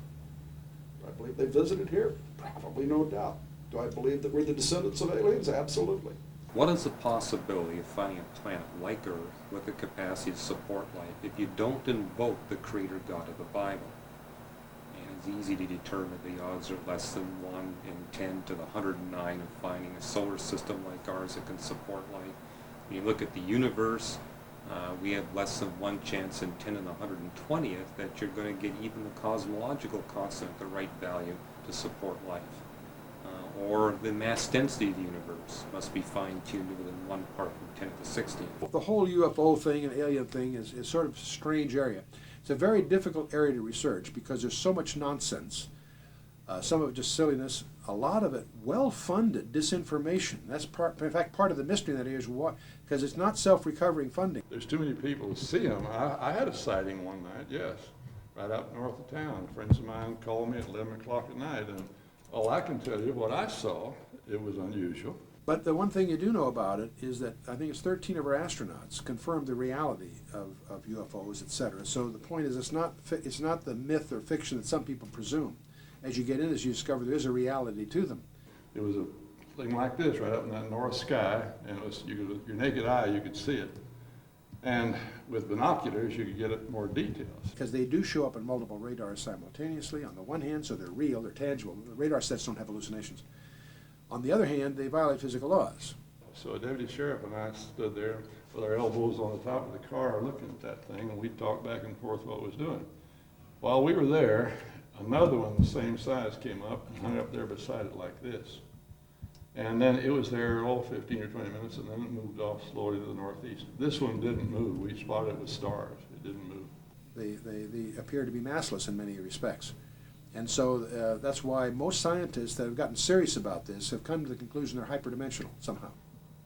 Do I believe they visited here? Probably, no doubt. Do I believe that we're the descendants of aliens? Absolutely. What is the possibility of finding a planet like Earth with the capacity to support life if you don't invoke the creator God of the Bible? And it's easy to determine the odds are less than 1 in 10 to the 109 of finding a solar system like ours that can support life. When you look at the universe, we have less than 1 chance in 10 to the 120th that you're going to get even the cosmological constant at the right value to support life. Or the mass density of the universe must be fine-tuned within 1 part from 10 to the 60th. The whole UFO thing and alien thing is sort of a strange area. It's a very difficult area to research because there's so much nonsense. Some of it just silliness, a lot of it well-funded disinformation. That's in fact, part of the mystery in that area is what, because it's not self-recovering funding. There's too many people to see them. I had a sighting one night, yes, right up north of town. Friends of mine called me at 11 o'clock at night, and all I can tell you, what I saw, it was unusual. But the one thing you do know about it is that I think it's 13 of our astronauts confirmed the reality of UFOs, etc. So the point is, it's not the myth or fiction that some people presume. As you get in this, you discover there is a reality to them. It was a thing like this right up in that north sky, and it was, your naked eye, you could see it. And with binoculars, you could get it more details. Because they do show up on multiple radars simultaneously. On the one hand, so they're real, they're tangible. The radar sets don't have hallucinations. On the other hand, they violate physical laws. So a deputy sheriff and I stood there with our elbows on the top of the car looking at that thing, and we talked back and forth what it was doing. While we were there, another one the same size came up and hung up there beside it like this. And then it was there all 15 or 20 minutes, and then it moved off slowly to the northeast. This one didn't move. We spotted it with stars. It didn't move. They appear to be massless in many respects. And so that's why most scientists that have gotten serious about this have come to the conclusion they're hyperdimensional somehow.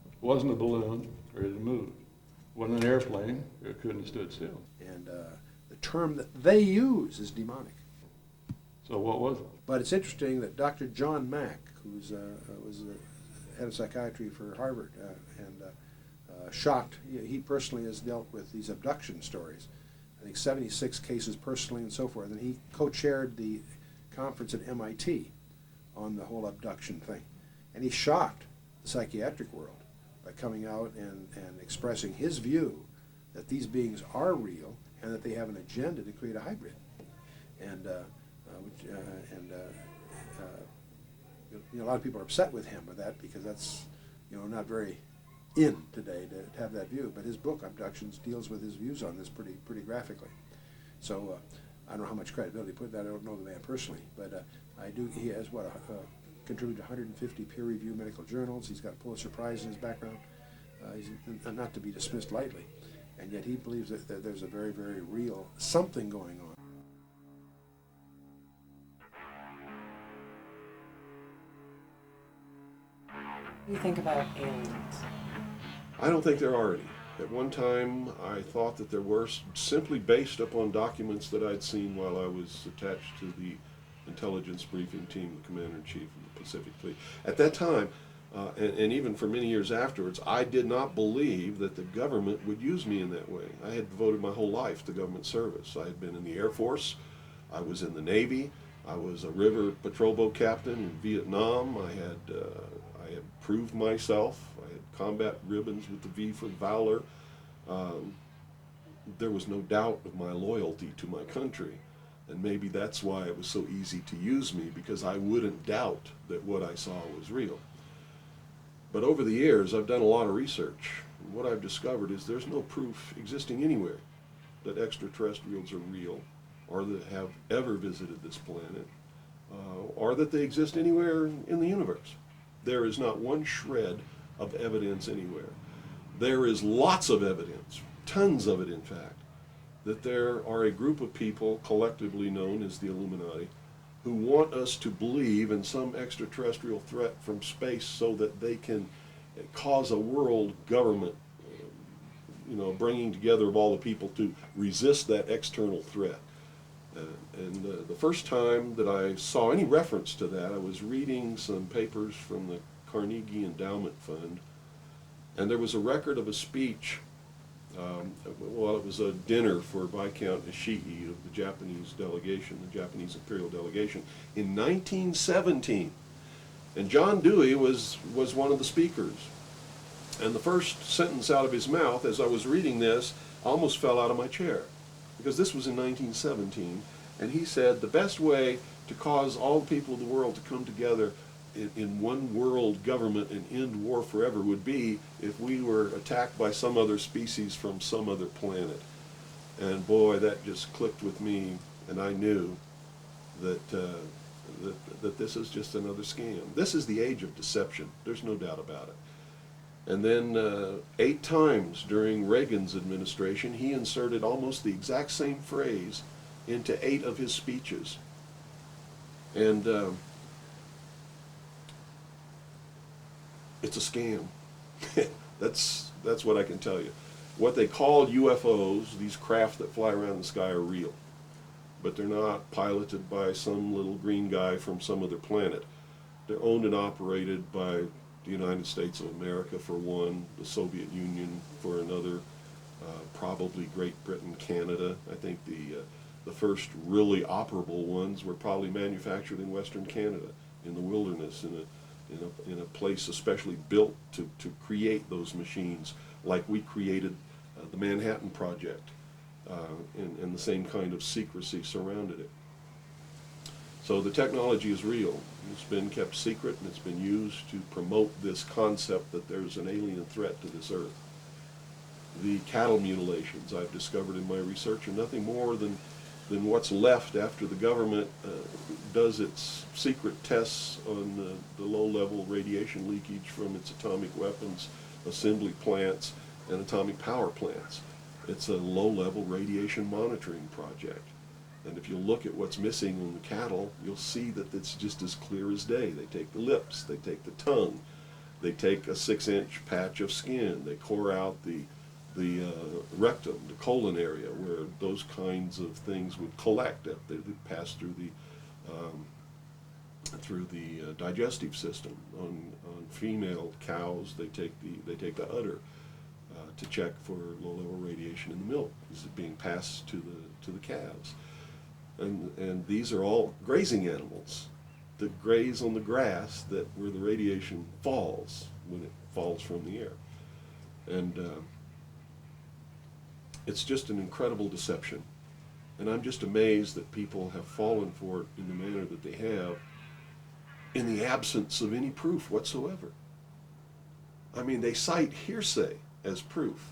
It wasn't a balloon, or it moved. It wasn't an airplane, it couldn't have stood still. And the term that they use is demonic. So what was it? But it's interesting that Dr. John Mack, who's was the head of psychiatry for Harvard, and shocked, he personally has dealt with these abduction stories. I think 76 cases personally and so forth, and he co-chaired the conference at MIT on the whole abduction thing. And he shocked the psychiatric world by coming out and expressing his view that these beings are real and that they have an agenda to create a hybrid. And a lot of people are upset with him with that because that's not very in today to have that view. But his book Abductions deals with his views on this pretty graphically. So I don't know how much credibility he put in that. I don't know the man personally, but I do. He has contributed to 150 peer-reviewed medical journals. He's got a Pulitzer Prize in his background. He's not to be dismissed lightly. and yet he believes that there's a very, very real something going on. What do you think about aliens? I don't think there are any. At one time, I thought that there were, simply based upon documents that I'd seen while I was attached to the intelligence briefing team, the Commander-in-Chief of the Pacific Fleet. At that time, and even for many years afterwards, I did not believe that the government would use me in that way. I had devoted my whole life to government service. I had been in the Air Force, I was in the Navy, I was a river patrol boat captain in Vietnam, I had proved myself, I had combat ribbons with the V for Valor. There was no doubt of my loyalty to my country. And maybe that's why it was so easy to use me, because I wouldn't doubt that what I saw was real. But over the years, I've done a lot of research. And what I've discovered is there's no proof existing anywhere that extraterrestrials are real, or that have ever visited this planet, or that they exist anywhere in the universe. There is not one shred of evidence anywhere. There is lots of evidence, tons of it in fact, that there are a group of people collectively known as the Illuminati who want us to believe in some extraterrestrial threat from space so that they can cause a world government, bringing together of all the people to resist that external threat. The first time that I saw any reference to that, I was reading some papers from the Carnegie Endowment Fund, and there was a record of a speech. It was a dinner for Viscount Ishii of the Japanese delegation, the Japanese imperial delegation, in 1917. And John Dewey was one of the speakers. And the first sentence out of his mouth, as I was reading this, I almost fell out of my chair, because this was in 1917, and he said the best way to cause all the people of the world to come together in one world government and end war forever would be if we were attacked by some other species from some other planet. And boy, that just clicked with me, and I knew that that this is just another scam. This is the age of deception. There's no doubt about it. And then 8 times during Reagan's administration, he inserted almost the exact same phrase into 8 of his speeches. And it's a scam. That's what I can tell you. What they call UFOs, these craft that fly around the sky, are real. But they're not piloted by some little green guy from some other planet. They're owned and operated by the United States of America for one, the Soviet Union for another, probably Great Britain, Canada. I think the first really operable ones were probably manufactured in Western Canada, in the wilderness, in a place especially built to create those machines, like we created the Manhattan Project, and the same kind of secrecy surrounded it. So the technology is real. It's been kept secret, and it's been used to promote this concept that there's an alien threat to this earth. The cattle mutilations I've discovered in my research are nothing more than what's left after the government does its secret tests on the low-level radiation leakage from its atomic weapons assembly plants and atomic power plants. It's a low-level radiation monitoring project. And if you look at what's missing in the cattle, you'll see that it's just as clear as day. They take the lips, they take the tongue, they take a 6-inch patch of skin, they core out the rectum, the colon area, where those kinds of things would collect. They pass through the digestive system. On female cows, they take the udder to check for low-level radiation in the milk. This is being passed to the calves, and these are all grazing animals that graze on the grass where the radiation falls when it falls from the air, and it's just an incredible deception. And I'm just amazed that people have fallen for it in the manner that they have, in the absence of any proof whatsoever. I mean, they cite hearsay as proof.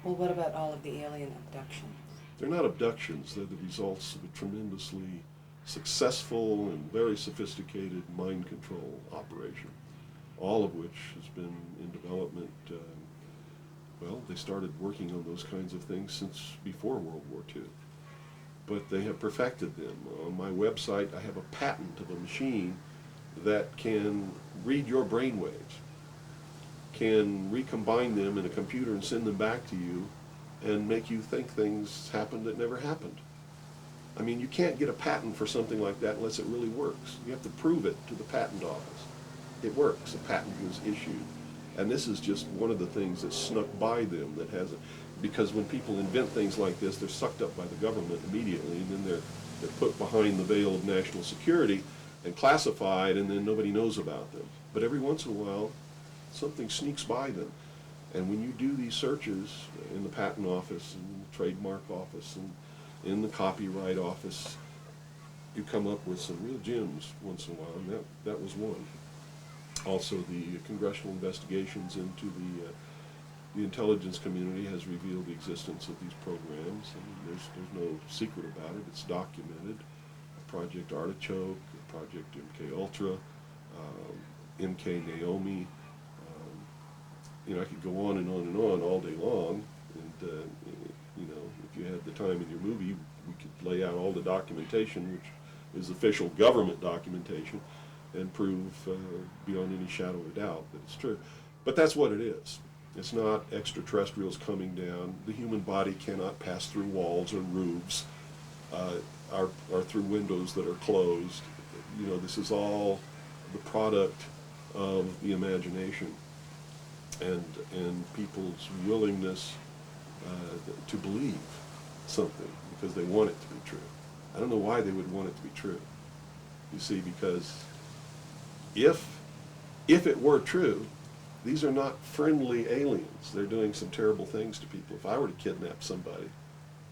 Well, what about all of the alien abductions? They're not abductions. They're the results of a tremendously successful and very sophisticated mind control operation, all of which has been in development Well, they started working on those kinds of things since before World War II. But they have perfected them. On my website, I have a patent of a machine that can read your brain waves, can recombine them in a computer and send them back to you and make you think things happened that never happened. I mean, you can't get a patent for something like that unless it really works. You have to prove it to the patent office. It works. A patent was issued. And this is just one of the things that snuck by them that hasn't, because when people invent things like this, they're sucked up by the government immediately, and then they're put behind the veil of national security and classified, and then nobody knows about them. But every once in a while, something sneaks by them. And when you do these searches in the patent office, and the trademark office, and in the copyright office, you come up with some real gems once in a while, and that was one. Also, the congressional investigations into the intelligence community has revealed the existence of these programs. I mean, there's no secret about it. It's documented. Project Artichoke, Project MK Ultra, MK Naomi. You know, I could go on and on and on all day long. And you know, if you had the time in your movie, we could lay out all the documentation, which is official government documentation, and prove beyond any shadow of a doubt that it's true. But that's what it is. It's not extraterrestrials coming down. The human body cannot pass through walls or roofs, or through windows that are closed. You know, this is all the product of the imagination and people's willingness to believe something because they want it to be true. I don't know why they would want it to be true. You see, because if it were true, these are not friendly aliens. They're doing some terrible things to people. If I were to kidnap somebody,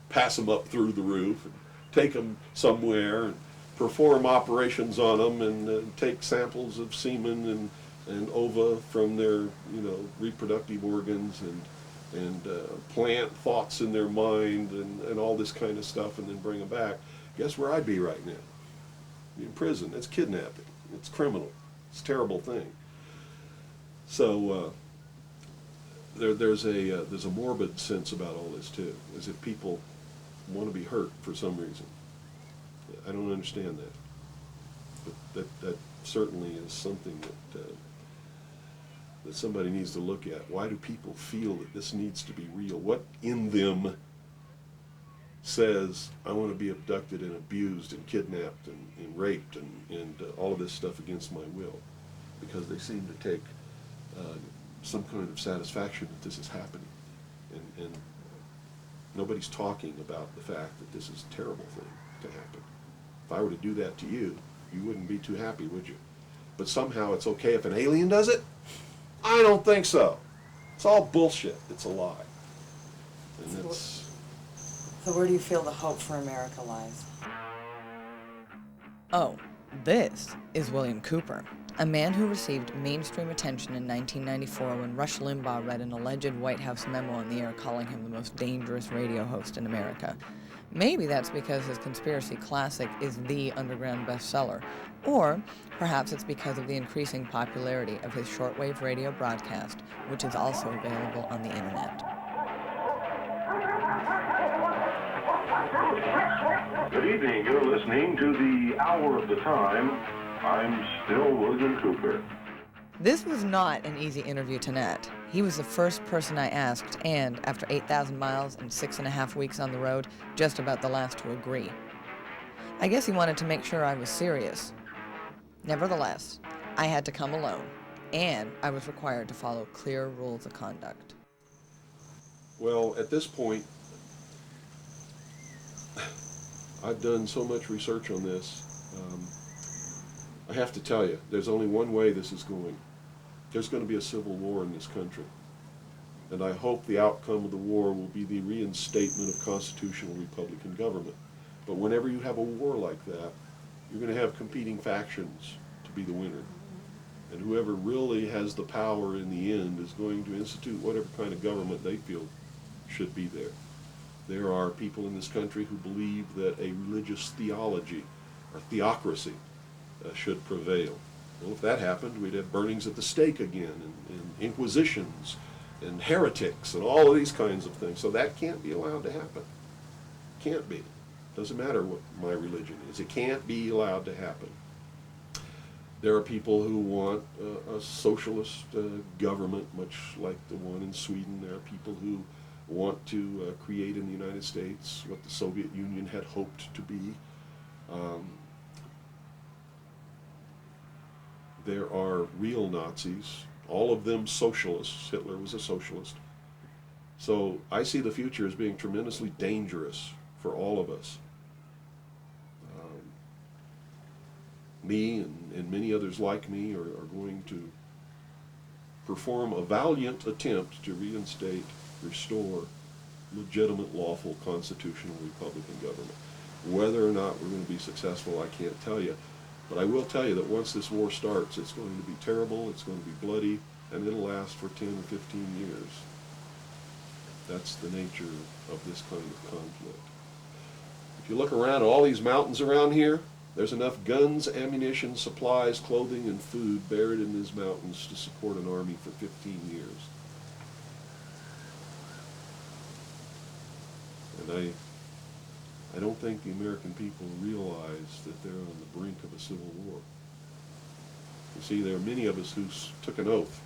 pass them up through the roof, and take them somewhere, and perform operations on them, and take samples of semen and ova from their, you know, reproductive organs, and plant thoughts in their mind, and all this kind of stuff, and then bring them back, guess where I'd be right now? In prison. That's kidnapping. It's criminal. It's a terrible thing. So there's a morbid sense about all this too, as if people want to be hurt for some reason. I don't understand that, but that certainly is something that somebody needs to look at. Why do people feel that this needs to be real? What in them says, I want to be abducted and abused and kidnapped and raped and all of this stuff against my will? Because they seem to take some kind of satisfaction that this is happening. And nobody's talking about the fact that this is a terrible thing to happen. If I were to do that to you, you wouldn't be too happy, would you? But somehow it's okay if an alien does it? I don't think so. It's all bullshit. It's a lie. And it's... So where do you feel the hope for America lies? Oh, this is William Cooper, a man who received mainstream attention in 1994 when Rush Limbaugh read an alleged White House memo on the air calling him the most dangerous radio host in America. Maybe that's because his conspiracy classic is the underground bestseller, or perhaps it's because of the increasing popularity of his shortwave radio broadcast, which is also available on the internet. Good evening. You're listening to the Hour of the Time. I'm still William Cooper. This was not an easy interview to net. He was the first person I asked, and after 8,000 miles and 6.5 weeks on the road, just about the last to agree. I guess he wanted to make sure I was serious. Nevertheless, I had to come alone, and I was required to follow clear rules of conduct. Well, at this point, I've done so much research on this. I have to tell you, there's only one way this is going. There's going to be a civil war in this country. And I hope the outcome of the war will be the reinstatement of constitutional Republican government. But whenever you have a war like that, you're going to have competing factions to be the winner. And whoever really has the power in the end is going to institute whatever kind of government they feel should be there. There are people in this country who believe that a religious theology or theocracy should prevail. Well, if that happened, we'd have burnings at the stake again, and inquisitions, and heretics and all of these kinds of things. So that can't be allowed to happen. Can't be. Doesn't matter what my religion is. It can't be allowed to happen. There are people who want a socialist government, much like the one in Sweden. There are people who want to create in the United States what the Soviet Union had hoped to be. There are real Nazis, all of them socialists. Hitler was a socialist. So I see the future as being tremendously dangerous for all of us. Me and many others like me are going to perform a valiant attempt to reinstate, restore legitimate, lawful, constitutional Republican government. Whether or not we're going to be successful, I can't tell you. But I will tell you that once this war starts, it's going to be terrible, it's going to be bloody, and it'll last for 10 or 15 years. That's the nature of this kind of conflict. If you look around at all these mountains around here, there's enough guns, ammunition, supplies, clothing, and food buried in these mountains to support an army for 15 years. And I don't think the American people realize that they're on the brink of a civil war. You see, there are many of us who took an oath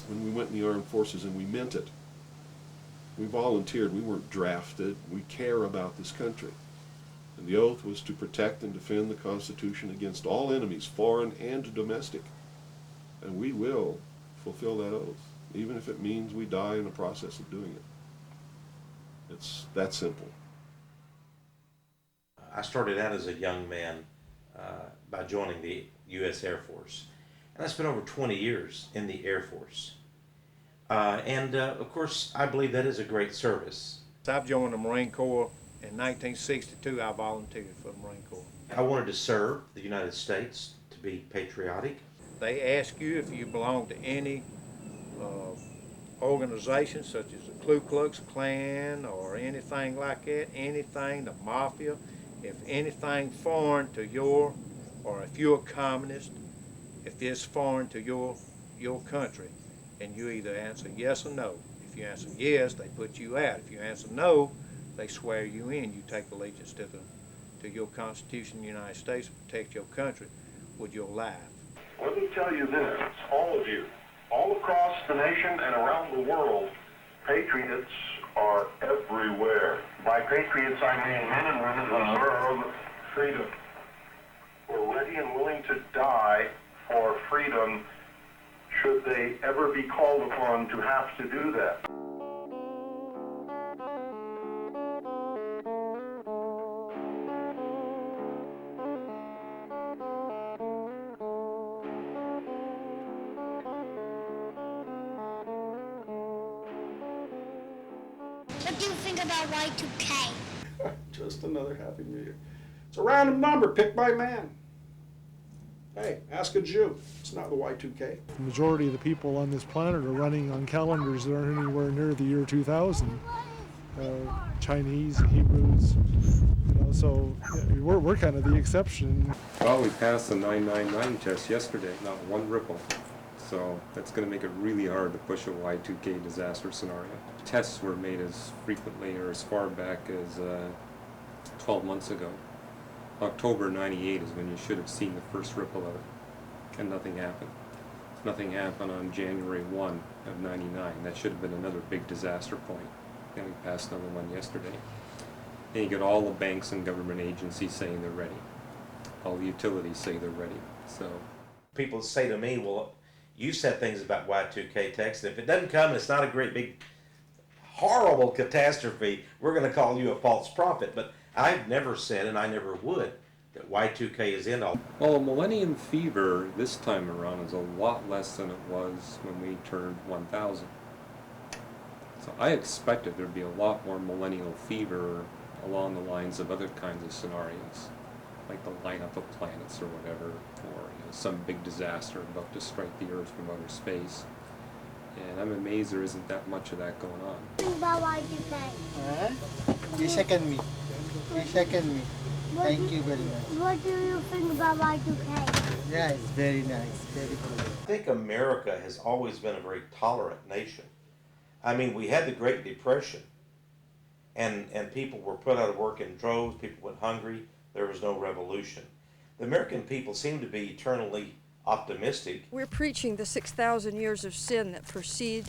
when we went in the armed forces, and we meant it. We volunteered. We weren't drafted. We care about this country. And the oath was to protect and defend the Constitution against all enemies, foreign and domestic. And we will fulfill that oath, even if it means we die in the process of doing it. It's that simple. I started out as a young man by joining the U.S. Air Force. And I spent over 20 years in the Air Force. Of course, I believe that is a great service. I've joined the Marine Corps. In 1962, I volunteered for the Marine Corps. I wanted to serve the United States, to be patriotic. They ask you if you belong to any organization, such as the Ku Klux Klan or anything like that, anything, the Mafia, if anything foreign to your, or if you're a communist, if it's foreign to your country, and you either answer yes or no. If you answer yes, they put you out. If you answer no, they swear you in. You take allegiance to your Constitution of the United States, protect your country with your life. Let me tell you this, all of you, all across the nation and around the world, patriots are everywhere. By patriots, I mean men and women who deserve freedom. We're ready and willing to die for freedom should they ever be called upon to have to do that. What do you think about Y2K? Just another Happy New Year. It's a random number picked by man. Hey, ask a Jew. It's not the Y2K. The majority of the people on this planet are running on calendars that aren't anywhere near the year 2000. Chinese, Hebrews, so we're kind of the exception. Well, we passed the 999 test yesterday, not one ripple. So that's going to make it really hard to push a Y2K disaster scenario. Tests were made as frequently or as far back as 12 months ago. October 98 is when you should have seen the first ripple of it, and nothing happened. Nothing happened on January 1 of 99. That should have been another big disaster point. And we passed another one yesterday. And you get all the banks and government agencies saying they're ready. All the utilities say they're ready. So People say to me, well, you said things about Y2K, Texe, and if it doesn't come and it's not a great big horrible catastrophe, we're going to call you a false prophet. But I've never said, and I never would, that Y2K is in all. Well, the Millennium fever this time around is a lot less than it was when we turned 1,000. So I expected there'd be a lot more millennial fever along the lines of other kinds of scenarios, like the lineup of planets or whatever, or some big disaster about to strike the Earth from outer space. And I'm amazed there isn't that much of that going on. Think about Y2K. You second me. You second me. Thank you very much. What do you think about Y2K? Yeah, it's very nice, very cool. I think America has always been a very tolerant nation. I mean, we had the Great Depression, and people were put out of work in droves, people went hungry, there was no revolution. The American people seem to be eternally optimistic. We're preaching the 6,000 years of sin that precede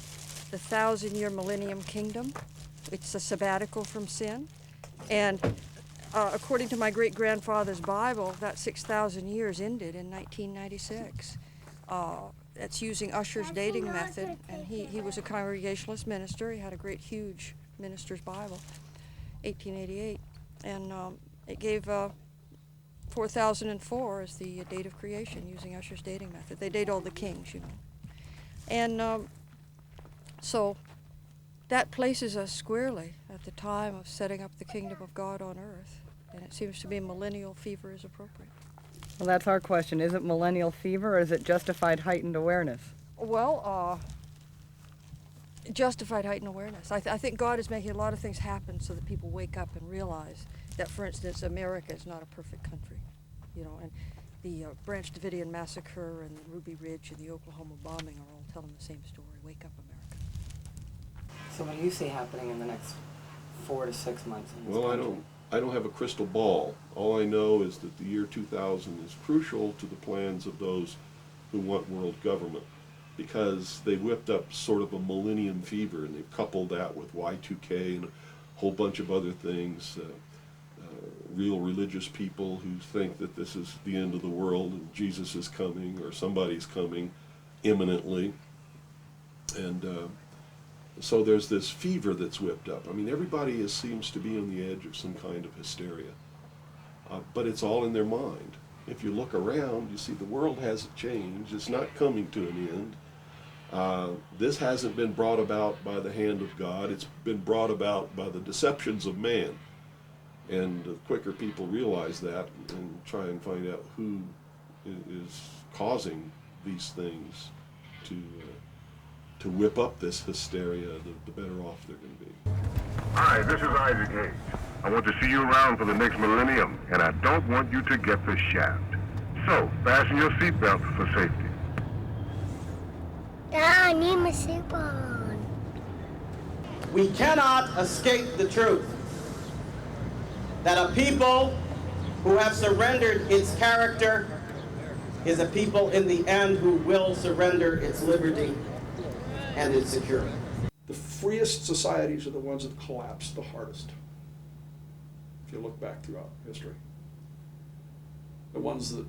the 1,000-year Millennium Kingdom. It's a sabbatical from sin. And according to my great-grandfather's Bible, that 6,000 years ended in 1996. That's using Ussher's dating method, and he was a Congregationalist minister. He had a great, huge minister's Bible, 1888, and it gave 4004 as the date of creation using Ussher's dating method. They date all the kings, you know. And so that places us squarely at the time of setting up the kingdom of God on earth, and it seems to me millennial fever is appropriate. Well, that's our question. Is it millennial fever or is it justified heightened awareness? Well, justified heightened awareness. I think God is making a lot of things happen so that people wake up and realize that, for instance, America is not a perfect country, you know, and the Branch Davidian massacre and the Ruby Ridge and the Oklahoma bombing are all telling the same story. Wake up, America. So what do you see happening in the next 4 to 6 months in this Well, country? I don't have a crystal ball. All I know is that the year 2000 is crucial to the plans of those who want world government, because they whipped up sort of a millennium fever, and they've coupled that with Y2K and a whole bunch of other things. Real religious people who think that this is the end of the world and Jesus is coming or somebody's coming imminently. And so there's this fever that's whipped up. I mean, everybody seems to be on the edge of some kind of hysteria, but it's all in their mind. If you look around, you see the world hasn't changed. It's not coming to an end. This hasn't been brought about by the hand of God. It's been brought about by the deceptions of man. And the quicker people realize that and try and find out who is causing these things to whip up this hysteria, the better off they're going to be. Hi, this is Isaac Hayes. I want to see you around for the next millennium, and I don't want you to get the shaft. So, fasten your seatbelt for safety. Dad, I need my seatbelt on. We cannot escape the truth that a people who have surrendered its character is a people in the end who will surrender its liberty and its security. The freest societies are the ones that collapse the hardest. If you look back throughout history, the ones that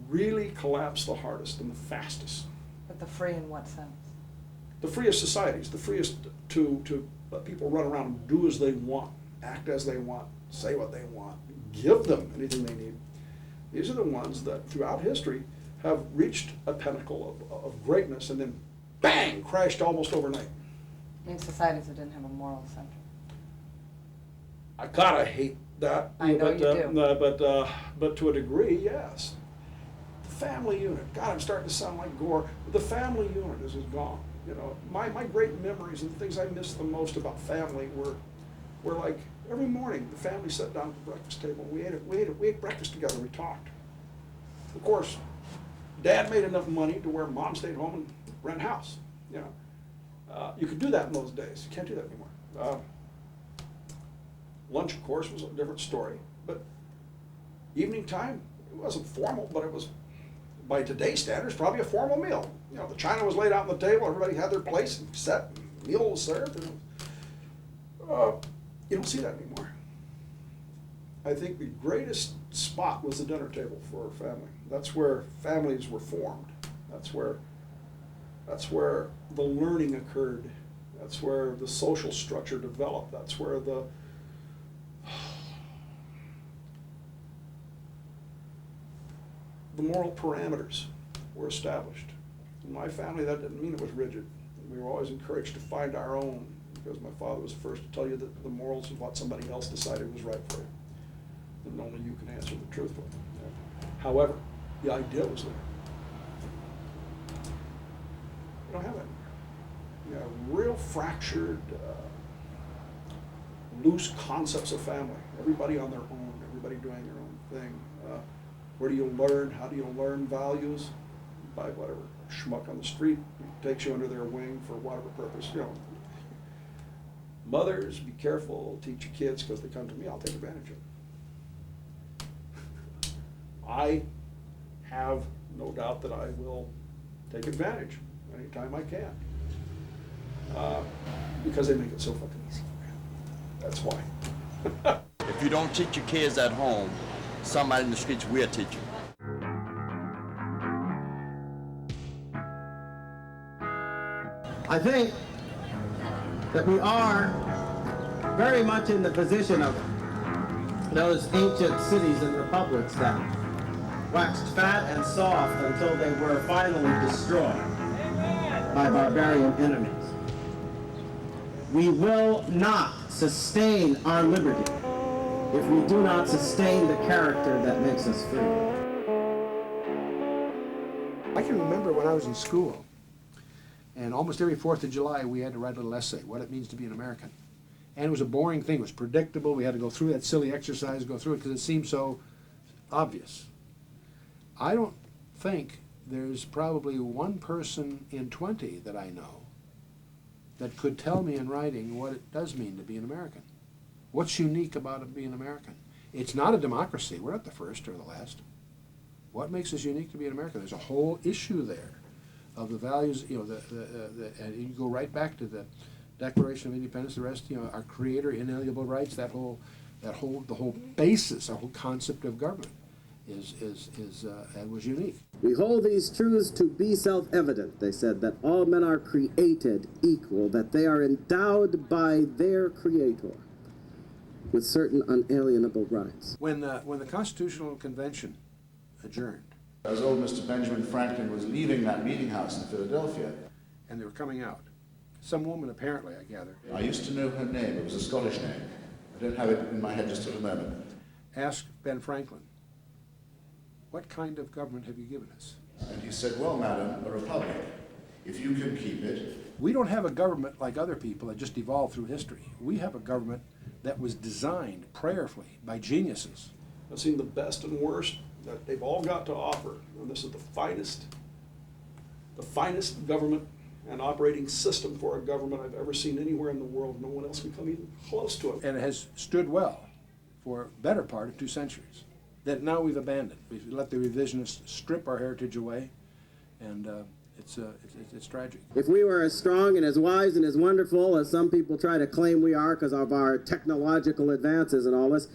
really collapse the hardest and the fastest. But the free in what sense? The freest societies, the freest to let people run around and do as they want, act as they want, say what they want, give them anything they need. These are the ones that throughout history have reached a pinnacle of greatness and then bang, crashed almost overnight. I mean, societies that didn't have a moral center. I gotta hate that. I know you do. But to a degree, yes. The family unit. God, I'm starting to sound like Gore. The family unit is gone. You know, my great memories and the things I miss the most about family were like every morning the family sat down at the breakfast table. We ate breakfast together. We talked. Of course, Dad made enough money to where Mom stayed home and rent a house. You know, you could do that in those days. You can't do that anymore. Lunch, of course, was a different story. But evening time, it wasn't formal, but it was, by today's standards, probably a formal meal. You know, the china was laid out on the table. Everybody had their place and set. Meal was served. And you don't see that anymore. I think the greatest spot was the dinner table for a family. That's where families were formed. That's where the learning occurred. That's where the social structure developed. That's where the moral parameters were established. In my family, that didn't mean it was rigid. We were always encouraged to find our own, because my father was the first to tell you that the morals of what somebody else decided was right for you. And only you can answer the truth for them. However, the idea was there. We don't have that. You know, real fractured, loose concepts of family. Everybody on their own. everybody doing their own thing. Where do you learn? How do you learn values? By whatever schmuck on the street takes you under their wing for whatever purpose, you know. Mothers, be careful, teach your kids, because they come to me, I'll take advantage of it. I have no doubt that I will take advantage anytime I can. Because they make it so fucking easy. That's why. If you don't teach your kids at home, somebody in the streets will teach you. I think that we are very much in the position of those ancient cities and republics that waxed fat and soft until they were finally destroyed by barbarian enemies. We will not sustain our liberty if we do not sustain the character that makes us free. I can remember when I was in school, and almost every 4th of July we had to write a little essay, what it means to be an American. And it was a boring thing, it was predictable, we had to go through that silly exercise, go through it because it seemed so obvious. I don't think there's probably one person in 20 that I know that could tell me in writing what it does mean to be an American. What's unique about it being American? It's not a democracy, we're not the first or the last. What makes us unique to be an American? There's a whole issue there of the values, you know, and you go right back to the Declaration of Independence, the rest, you know, our creator, inalienable rights, the whole basis, the whole concept of government was unique. We hold these truths to be self-evident, they said, that all men are created equal, that they are endowed by their creator with certain unalienable rights. When the Constitutional Convention adjourned, as old Mr. Benjamin Franklin was leaving that meeting house in Philadelphia, and they were coming out, some woman apparently, I gather, I used to know her name, it was a Scottish name. I don't have it in my head just at the moment. Asked Ben Franklin, what kind of government have you given us? And he said, well, madam, a republic. If you can keep it. We don't have a government like other people that just evolved through history. We have a government that was designed prayerfully by geniuses. I've seen the best and worst that they've all got to offer, and this is the finest government and operating system for a government I've ever seen anywhere in the world. No one else can come even close to it. And it has stood well for a better part of 2 centuries. That now we've abandoned. We've let the revisionists strip our heritage away, and it's tragic. If we were as strong and as wise and as wonderful as some people try to claim we are because of our technological advances and all this,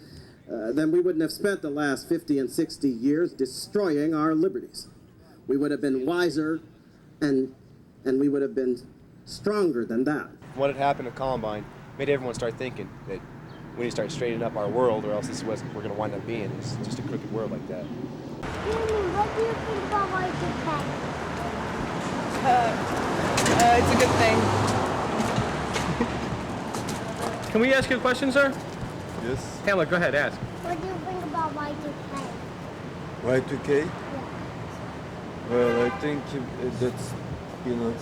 then we wouldn't have spent the last 50 and 60 years destroying our liberties. We would have been wiser and we would have been stronger than that. What had happened at Columbine made everyone start thinking that we need to start straightening up our world, or else this is what we're going to wind up being. It's just a crooked world like that. What do you think about Y2K? It's a good thing. Can we ask you a question, sir? Yes. Hamlet, go ahead, ask. What do you think about Y2K? Y2K? Yeah. Well, I think that's, you know,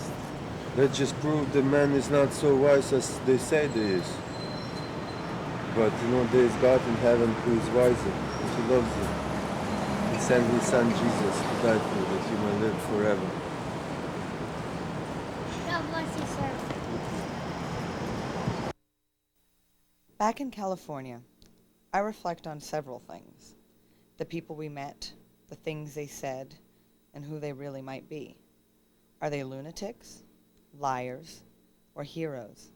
that just proved the man is not so wise as they say he is. But, you know, there is God in heaven who is wiser, and he loves you. He sent his son Jesus to die for you, that you may live forever. God bless you, sir. Back in California, I reflect on several things. The people we met, the things they said, and who they really might be. Are they lunatics, liars, or heroes?